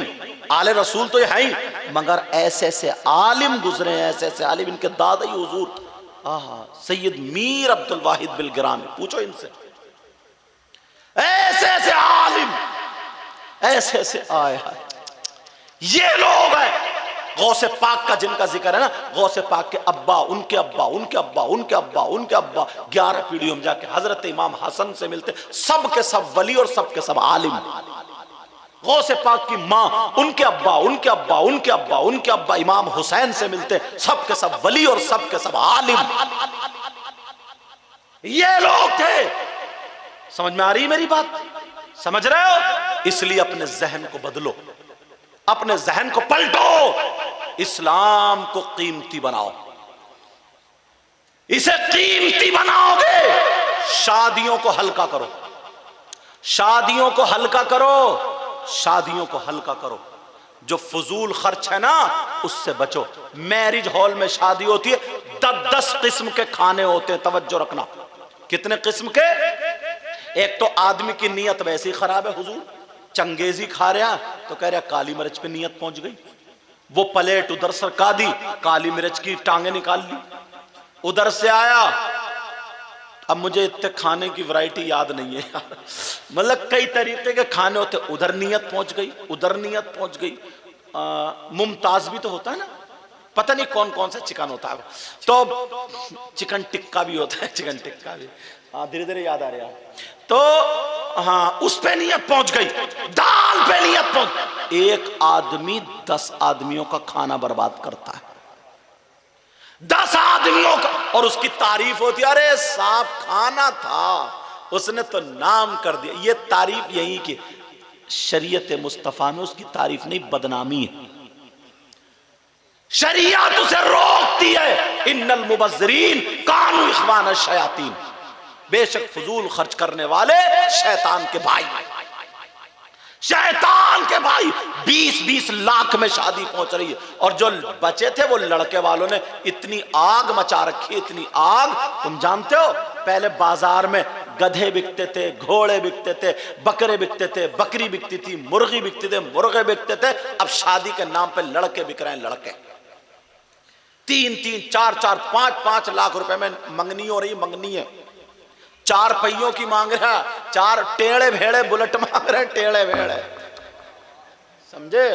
आले रसूल तो है ही, मगर ऐसे ऐसे आलिम गुजरे हैं, ऐसे ऐसे आलिम। इनके दादा ही हुजूर सैयद मीर अब्दुल वाहिद बिलगिरामी, पूछो इनसे, ऐसे ऐसे आलिम, ऐसे ऐसे आए हैं। ये लोग हैं गौसे पाक का जिनका जिक्र है ना, गौसे पाक के अब्बा, उनके अब्बा, उनके अब्बा, उनके अब्बा, उनके अब्बा, 11 पीढ़ियों में जाके हजरत इमाम हसन से मिलते, सब के सब वली और सब के सब आलिम। गौसे पाक की माँ, उनके अब्बा, उनके अब्बा, उनके अब्बा, उनके अब्बा इमाम हुसैन से मिलते, सब के सब वली और सब के सब आलिम। ये लोग थे। समझ में आ रही मेरी बात? समझ रहे हो? इसलिए अपने जहन को बदलो, अपने जहन को पलटो, इस्लाम को कीमती बनाओ। इसे कीमती बनाओगे, शादियों को हल्का करो, शादियों को हल्का करो, शादियों को हल्का करो। जो फजूल खर्च है ना, उससे बचो। मैरिज हॉल में शादी होती है, 10 किस्म के खाने होते हैं, तवज्जो रखना। कितने किस्म के? एक तो आदमी की नीयत वैसे ही खराब है, हुजूर चंगेजी खा रहा तो कह रहा काली मिर्च पे नीयत पहुंच गई, वो प्लेट उधर सरका दी, काली मिर्च की टांगे निकाल ली, उधर से आया। अब मुझे इतने खाने की वैरायटी याद नहीं है यार, मतलब कई तरीके के खाने होते, उधर नीयत पहुंच गई, उधर नीयत पहुंच गई। मुमताज भी तो होता है ना, पता नहीं कौन कौन सा चिकन होता है, तो चिकन टिक्का भी होता है, चिकन टिक्का भी, हाँ धीरे धीरे याद आ रहा है। तो हाँ, उस पे नियत पहुंच गई, दाल पे नियत पहुंच। एक आदमी 10 आदमियों का खाना बर्बाद करता है, 10 आदमियों का, और उसकी तारीफ होती है, अरे साफ खाना था, उसने तो नाम कर दिया। ये तारीफ यही कि शरीयत मुस्तफा में उसकी तारीफ नहीं, बदनामी है। शरीयत उसे रोकती है, इन्नल मुबज्जरीन कानू इख्वान शयातीन, बेशक फजूल खर्च करने वाले शैतान के भाई, शैतान के भाई। 20-20 लाख में शादी पहुंच रही है, और जो बचे थे वो लड़के वालों ने इतनी आग मचा रखी, इतनी आग। तुम जानते हो पहले बाजार में गधे बिकते थे, घोड़े बिकते थे, बकरे बिकते थे, बकरी बिकती थी, मुर्गी बिकते थे, मुर्गे बिकते थे। अब शादी के नाम पे लड़के बिक रहे हैं, लड़के 3-3, 4-4, 5-5 लाख रुपए में मंगनी हो रही, मंगनी है। 4 पहियों की मांग रहा, 4 टेढ़े भेड़े बुलेट मांग रहे, टेढ़े भेड़े, समझे?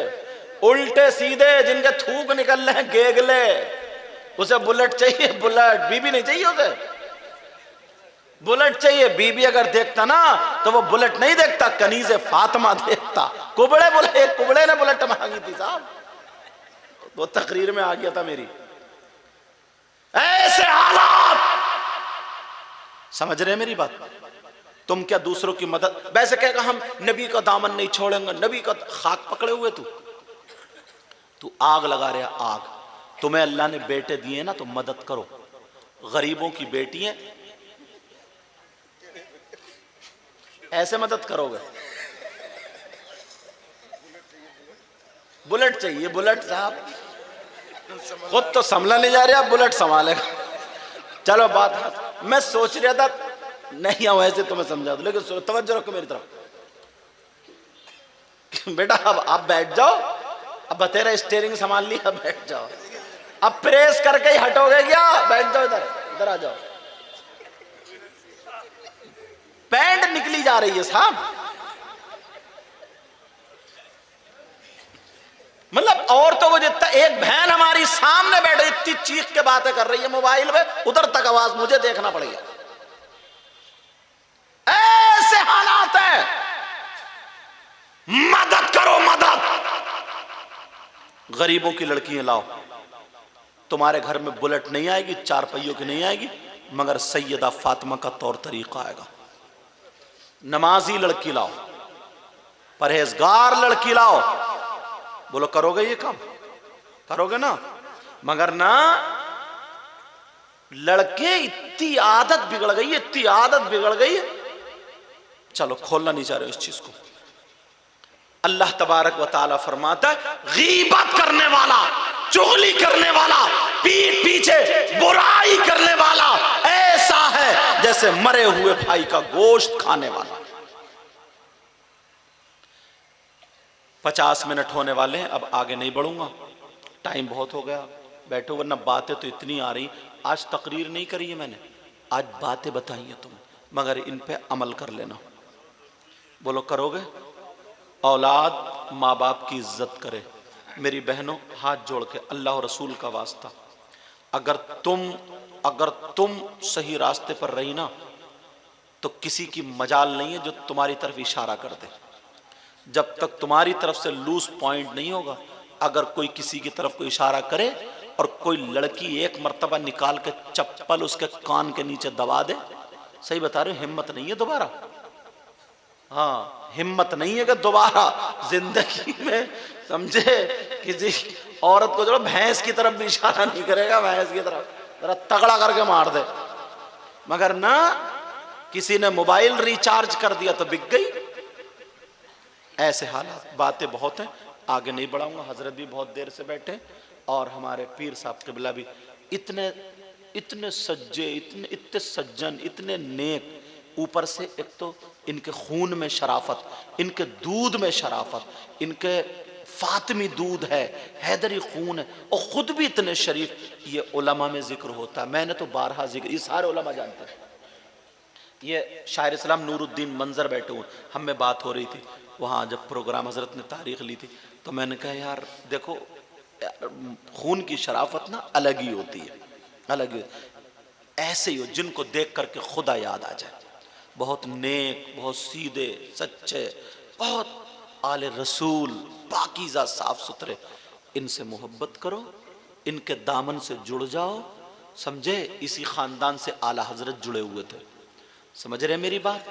उल्टे सीधे जिनके थूक निकल रहे हैं, गेगले, उसे बुलेट चाहिए, बुलेट। बीबी नहीं चाहिए उसे, बुलेट चाहिए। बीबी अगर देखता ना तो वो बुलेट नहीं देखता, कनीज़े फातिमा देखता। कुबड़े बोले, कुबड़े ने बुलेट मांगी थी साहब, वो तकरीर में आ गया था मेरी। ऐसे हालात, समझ रहे मेरी बात? तुम क्या दूसरों की मदद, वैसे कहेगा हम नबी का दामन नहीं छोड़ेंगे, नबी का खाक पकड़े हुए तू आग लगा रहे, आग। तुम्हें अल्लाह ने बेटे दिए ना, तो मदद करो। गरीबों की बेटी है, ऐसे मदद करोगे? बुलेट चाहिए, बुलेट साहब, खुद तो संभला नहीं जा रहा, बुलेट संभालेगा। चलो बात, मैं सोच रहा था नहीं आऊं ऐसे तुम्हें समझा दो, लेकिन तवज्जो रखो मेरी तरफ। बेटा अब आप बैठ जाओ, अब तेरा स्टीयरिंग संभाल लिया, बैठ जाओ। अब प्रेस करके ही हटोगे क्या? बैठ जाओ, इधर इधर आ जाओ। पैंट निकली जा रही है साहब, मतलब औरतों को जितना, एक बहन हमारी सामने बैठे इतनी चीख के बातें कर रही है मोबाइल में, उधर तक आवाज मुझे देखना पड़ेगा। ऐसे हालात है, मदद करो, मदद। गरीबों की लड़कियां लाओ, तुम्हारे घर में बुलेट नहीं आएगी, 4 पहियों की नहीं आएगी, मगर सैयदा फातिमा का तौर तरीका आएगा। नमाजी लड़की लाओ, परहेजगार लड़की लाओ। बोलो करोगे ये काम? करोगे ना? मगर ना, लड़के इतनी आदत बिगड़ गई है, इतनी आदत बिगड़ गई है। चलो खोलना नहीं चाह रहे इस चीज को। अल्लाह तबारक व तआला फरमाता है, गीबत करने वाला, चुगली करने वाला, पीठ पीछे बुराई करने वाला ऐसा है जैसे मरे हुए भाई का गोश्त खाने वाला। 50 मिनट होने वाले हैं, अब आगे नहीं बढ़ूंगा, टाइम बहुत हो गया। बैठो, वरना बातें तो इतनी आ रही। आज तकरीर नहीं करी है मैंने, आज बातें बताई हैं तुम, मगर इन पे अमल कर लेना। बोलो करोगे? औलाद माँ बाप की इज्जत करे। मेरी बहनों, हाथ जोड़ के अल्लाह और रसूल का वास्ता, अगर तुम सही रास्ते पर रही ना, तो किसी की मजाल नहीं है जो तुम्हारी तरफ इशारा कर दे। जब तक तुम्हारी तरफ से लूज पॉइंट नहीं होगा, अगर कोई किसी की तरफ को इशारा करे और कोई लड़की एक मर्तबा निकाल के चप्पल उसके कान के नीचे दबा दे, सही बता रहे हो, हिम्मत नहीं है दोबारा। हाँ, हिम्मत नहीं है कि दोबारा जिंदगी में, समझे, किसी औरत को जो भैंस की तरफ भी इशारा नहीं करेगा, भैंस की तरफ जरा तगड़ा करके मार दे। मगर ना, किसी ने मोबाइल रिचार्ज कर दिया तो बिक गई। ऐसे हालात, बातें बहुत हैं, आगे नहीं बढ़ाऊंगा। हजरत भी बहुत देर से बैठे और हमारे पीर साहब क़िबला भी इतने सज्जे, इतने सज्जन, इतने नेक। ऊपर से एक तो इनके खून में शराफत, इनके दूध में शराफत, इनके फातिमी दूध है, हैदरी खून है, और खुद भी इतने शरीफ। ये उलमा में जिक्र होता है, मैंने तो 12 जिक्र, ये सारे उलमा जानते हैं। ये शायर इस्लाम नूरुद्दीन मंजर बैठे हुए, हम में बात हो रही थी वहाँ, जब प्रोग्राम हजरत ने तारीख ली थी, तो मैंने कहा यार देखो, खून की शराफत ना अलग ही होती है, अलग ही। ऐसे ही हो जिनको देख करके खुदा याद आ जाए। बहुत नेक, बहुत सीधे सच्चे, बहुत आले रसूल, पाकीज़ा साफ सुथरे, इनसे मोहब्बत करो, इनके दामन से जुड़ जाओ। समझे, इसी खानदान से आला हजरत जुड़े हुए थे। समझ रहे मेरी बात?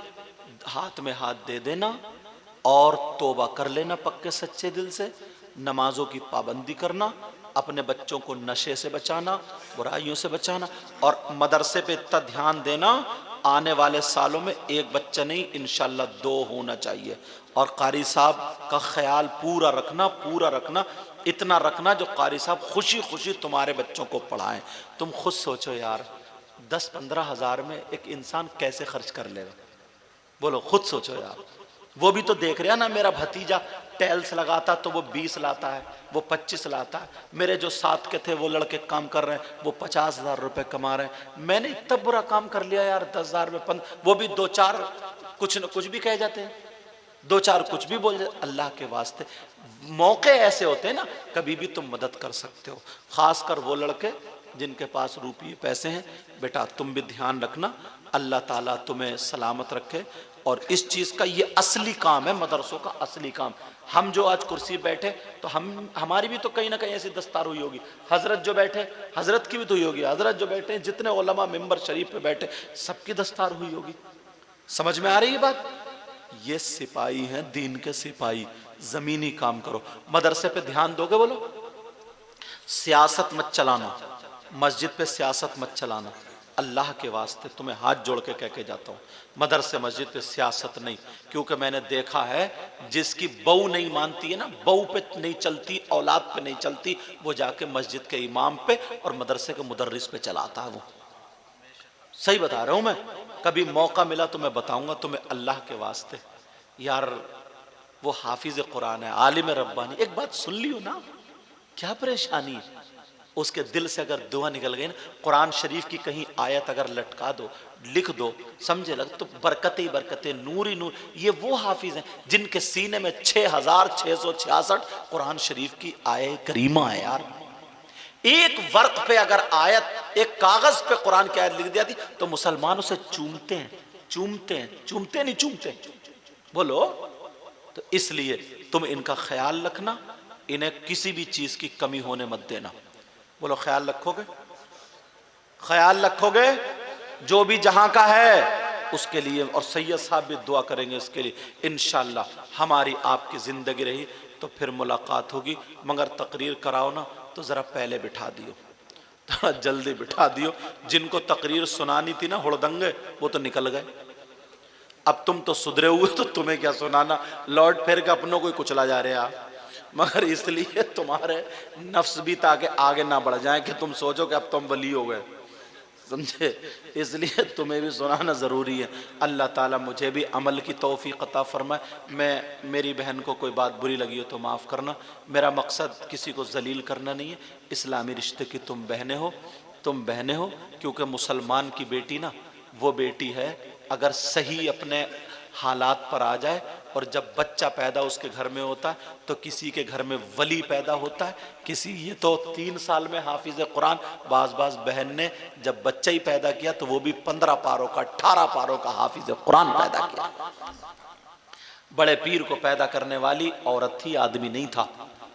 हाथ में हाथ दे देना और तौबा कर लेना पक्के सच्चे दिल से। नमाजों की पाबंदी करना, अपने बच्चों को नशे से बचाना, बुराइयों से बचाना, और मदरसे पे इतना ध्यान देना, आने वाले सालों में एक बच्चा नहीं, इंशाल्लाह 2 होना चाहिए। और कारी साहब का ख्याल पूरा रखना, इतना रखना जो कारी साहब खुशी खुशी तुम्हारे बच्चों को पढ़ाएं। तुम खुद सोचो यार, 10-15 हज़ार में एक इंसान कैसे खर्च कर लेगा? बोलो, खुद सोचो यार। वो भी तो देख रहे हैं ना, मेरा भतीजा टाइल्स लगाता तो वो 20 लाता है, वो 25 लाता है। मेरे जो साथ के थे वो लड़के काम कर रहे हैं, वो 50,000 रुपये कमा रहे हैं। मैंने इतना बुरा काम कर लिया यार, 10,000 में वो भी 2-4 कुछ न कुछ भी कह जाते हैं, 2-4 कुछ भी बोल जाते। अल्लाह के वास्ते, मौके ऐसे होते हैं ना, कभी भी तुम मदद कर सकते हो। खासकर वो लड़के जिनके पास रुपये पैसे हैं, बेटा तुम भी ध्यान रखना, अल्लाह ताला तुम्हें सलामत रखे। और इस चीज़ का ये असली काम है, मदरसों का असली काम। हम जो आज कुर्सी बैठे, तो हमारी भी तो कहीं ना कहीं ऐसी दस्तार हुई होगी। हजरत जो बैठे, हजरत की भी तो हुई होगी। हजरत जो बैठे, जितने उलमा मिंबर शरीफ पे बैठे, सबकी दस्तार हुई होगी। समझ में आ रही है बात? ये सिपाही हैं, दीन के सिपाही। जमीनी काम करो, मदरसे पे ध्यान दोगे? बोलो, सियासत मत चलाना, मस्जिद पे सियासत मत चलाना। अल्लाह के वास्ते तुम्हें हाथ जोड़ के कह के जाता हूँ, मदरसे मस्जिद पे सियासत नहीं। क्योंकि मैंने देखा है, जिसकी बहू नहीं मानती है ना, बहू पे नहीं चलती, औलाद पे नहीं चलती, वो जाके मस्जिद के इमाम पे और मदरसे के मुदर्रिस पे चलाता है। वो सही बता रहा हूँ मैं। कभी मौका मिला तो मैं बताऊंगा तुम्हें, अल्लाह के वास्ते यार। वो हाफिज कुरान है, आलिम रब्बानी। एक बात सुन लियो ना, क्या परेशानी है? उसके दिल से अगर दुआ निकल गई ना, कुरान शरीफ की कहीं आयत अगर लटका दो, लिख दो, समझे लग, तो बरकतें ही बरकतें, नूर ही नूर। ये वो हाफिज हैं जिनके सीने में 6666 कुरान शरीफ की आयत करीमा है यार। एक वर्क पे अगर आयत, एक कागज पे कुरान की आयत लिख दी जाती तो मुसलमानों से चूमते नहीं चूमते। बोलो, तो इसलिए तुम इनका ख्याल रखना, इन्हें किसी भी चीज की कमी होने मत देना। बोलो ख्याल रखोगे? ख्याल रखोगे? जो भी जहां का है उसके लिए, और सैयद साहब भी दुआ करेंगे इसके लिए। इंशाअल्लाह हमारी आपकी ज़िंदगी रही तो फिर मुलाकात होगी। मगर तकरीर कराओ ना तो ज़रा पहले बिठा दियो, थोड़ा जल्दी बिठा दियो। जिनको तकरीर सुनानी थी ना हुड़दंगे, वो तो निकल गए। अब तुम तो सुधरे हुए, तो तुम्हें क्या सुनाना, लौट फिर के अपनों को ही कुचला जा रहे आप। मगर इसलिए तुम्हारे नफ्स भी ताकि आगे ना बढ़ जाए कि तुम सोचो कि अब तुम वली हो गए, समझे? इसलिए तुम्हें भी सुनाना ज़रूरी है। अल्लाह ताला मुझे भी अमल की तौफीक अता फरमाए। मेरी बहन को कोई बात बुरी लगी हो तो माफ़ करना। मेरा मकसद किसी को जलील करना नहीं है। इस्लामी रिश्ते की तुम बहनें हो, क्योंकि मुसलमान की बेटी ना वो बेटी है अगर सही अपने हालात पर आ जाए, और जब बच्चा पैदा उसके घर में होता है तो किसी के घर में वली पैदा होता है। किसी, ये तो 3 साल में हाफिज कुरान, बाज बहन ने जब बच्चा ही पैदा किया तो वो भी 15 पारों का 18 पारों का हाफिज कुरान पैदा किया। बड़े पीर को पैदा करने वाली औरत थी, आदमी नहीं था।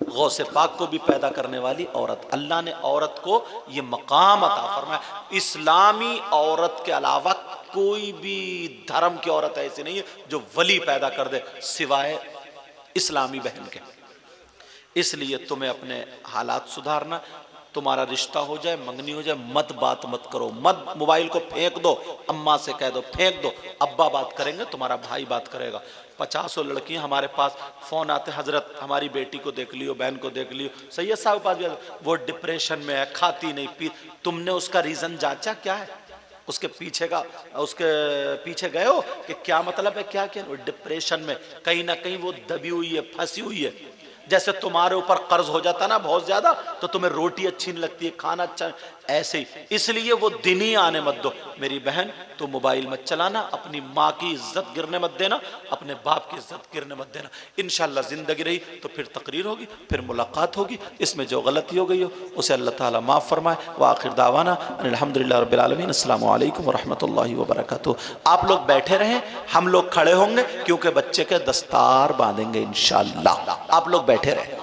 गौसे पाक को भी पैदा करने वाली औरत। अल्लाह ने औरत को ये मकाम अता फरमाया। इस्लामी औरत के अलावा कोई भी धर्म की औरत ऐसी नहीं है जो वली पैदा कर दे सिवाय इस्लामी बहन के। इसलिए तुम्हें अपने हालात सुधारना, तुम्हारा रिश्ता हो जाए, मंगनी हो जाए, बात मत करो, मत मोबाइल को फेंक दो, अम्मा से कह दो फेंक दो, अब्बा बात करेंगे, तुम्हारा भाई बात करेगा। 50 लड़कियां हमारे पास फ़ोन आते, हजरत हमारी बेटी को देख लियो, बहन को देख लियो, सैयद साहब के पास भी, वो डिप्रेशन में है, खाती नहीं पी। तुमने उसका रीज़न जांचा क्या है? उसके पीछे गए हो कि क्या मतलब है, क्या क्या? वो डिप्रेशन में कहीं ना कहीं वो दबी हुई है, फंसी हुई है। जैसे तुम्हारे ऊपर कर्ज हो जाता ना बहुत ज्यादा तो तुम्हें रोटी अच्छी नहीं लगती है, खाना अच्छा, ऐसे ही। इसलिए वो दिन ही आने मत दो। मेरी बहन, तो मोबाइल मत चलाना, अपनी माँ की इज्जत गिरने मत देना, अपने बाप की इज्जत गिरने मत देना। इंशाअल्लाह जिंदगी रही तो फिर तकरीर होगी, फिर मुलाकात होगी। इसमें जो गलती हो गई हो उसे अल्लाह ताला माफ़ फरमाए। व आखिर दावाना अल्हम्दुलिल्लाह रब्बिल आलमीन। अस्सलामु अलैकुम व रहमतुल्लाहि व बरकातुहू। आप लोग बैठे रहें, हम लोग खड़े होंगे क्योंकि बच्चे के दस्तार बांधेंगे इंशाअल्लाह। आप लोग बैठे रहें।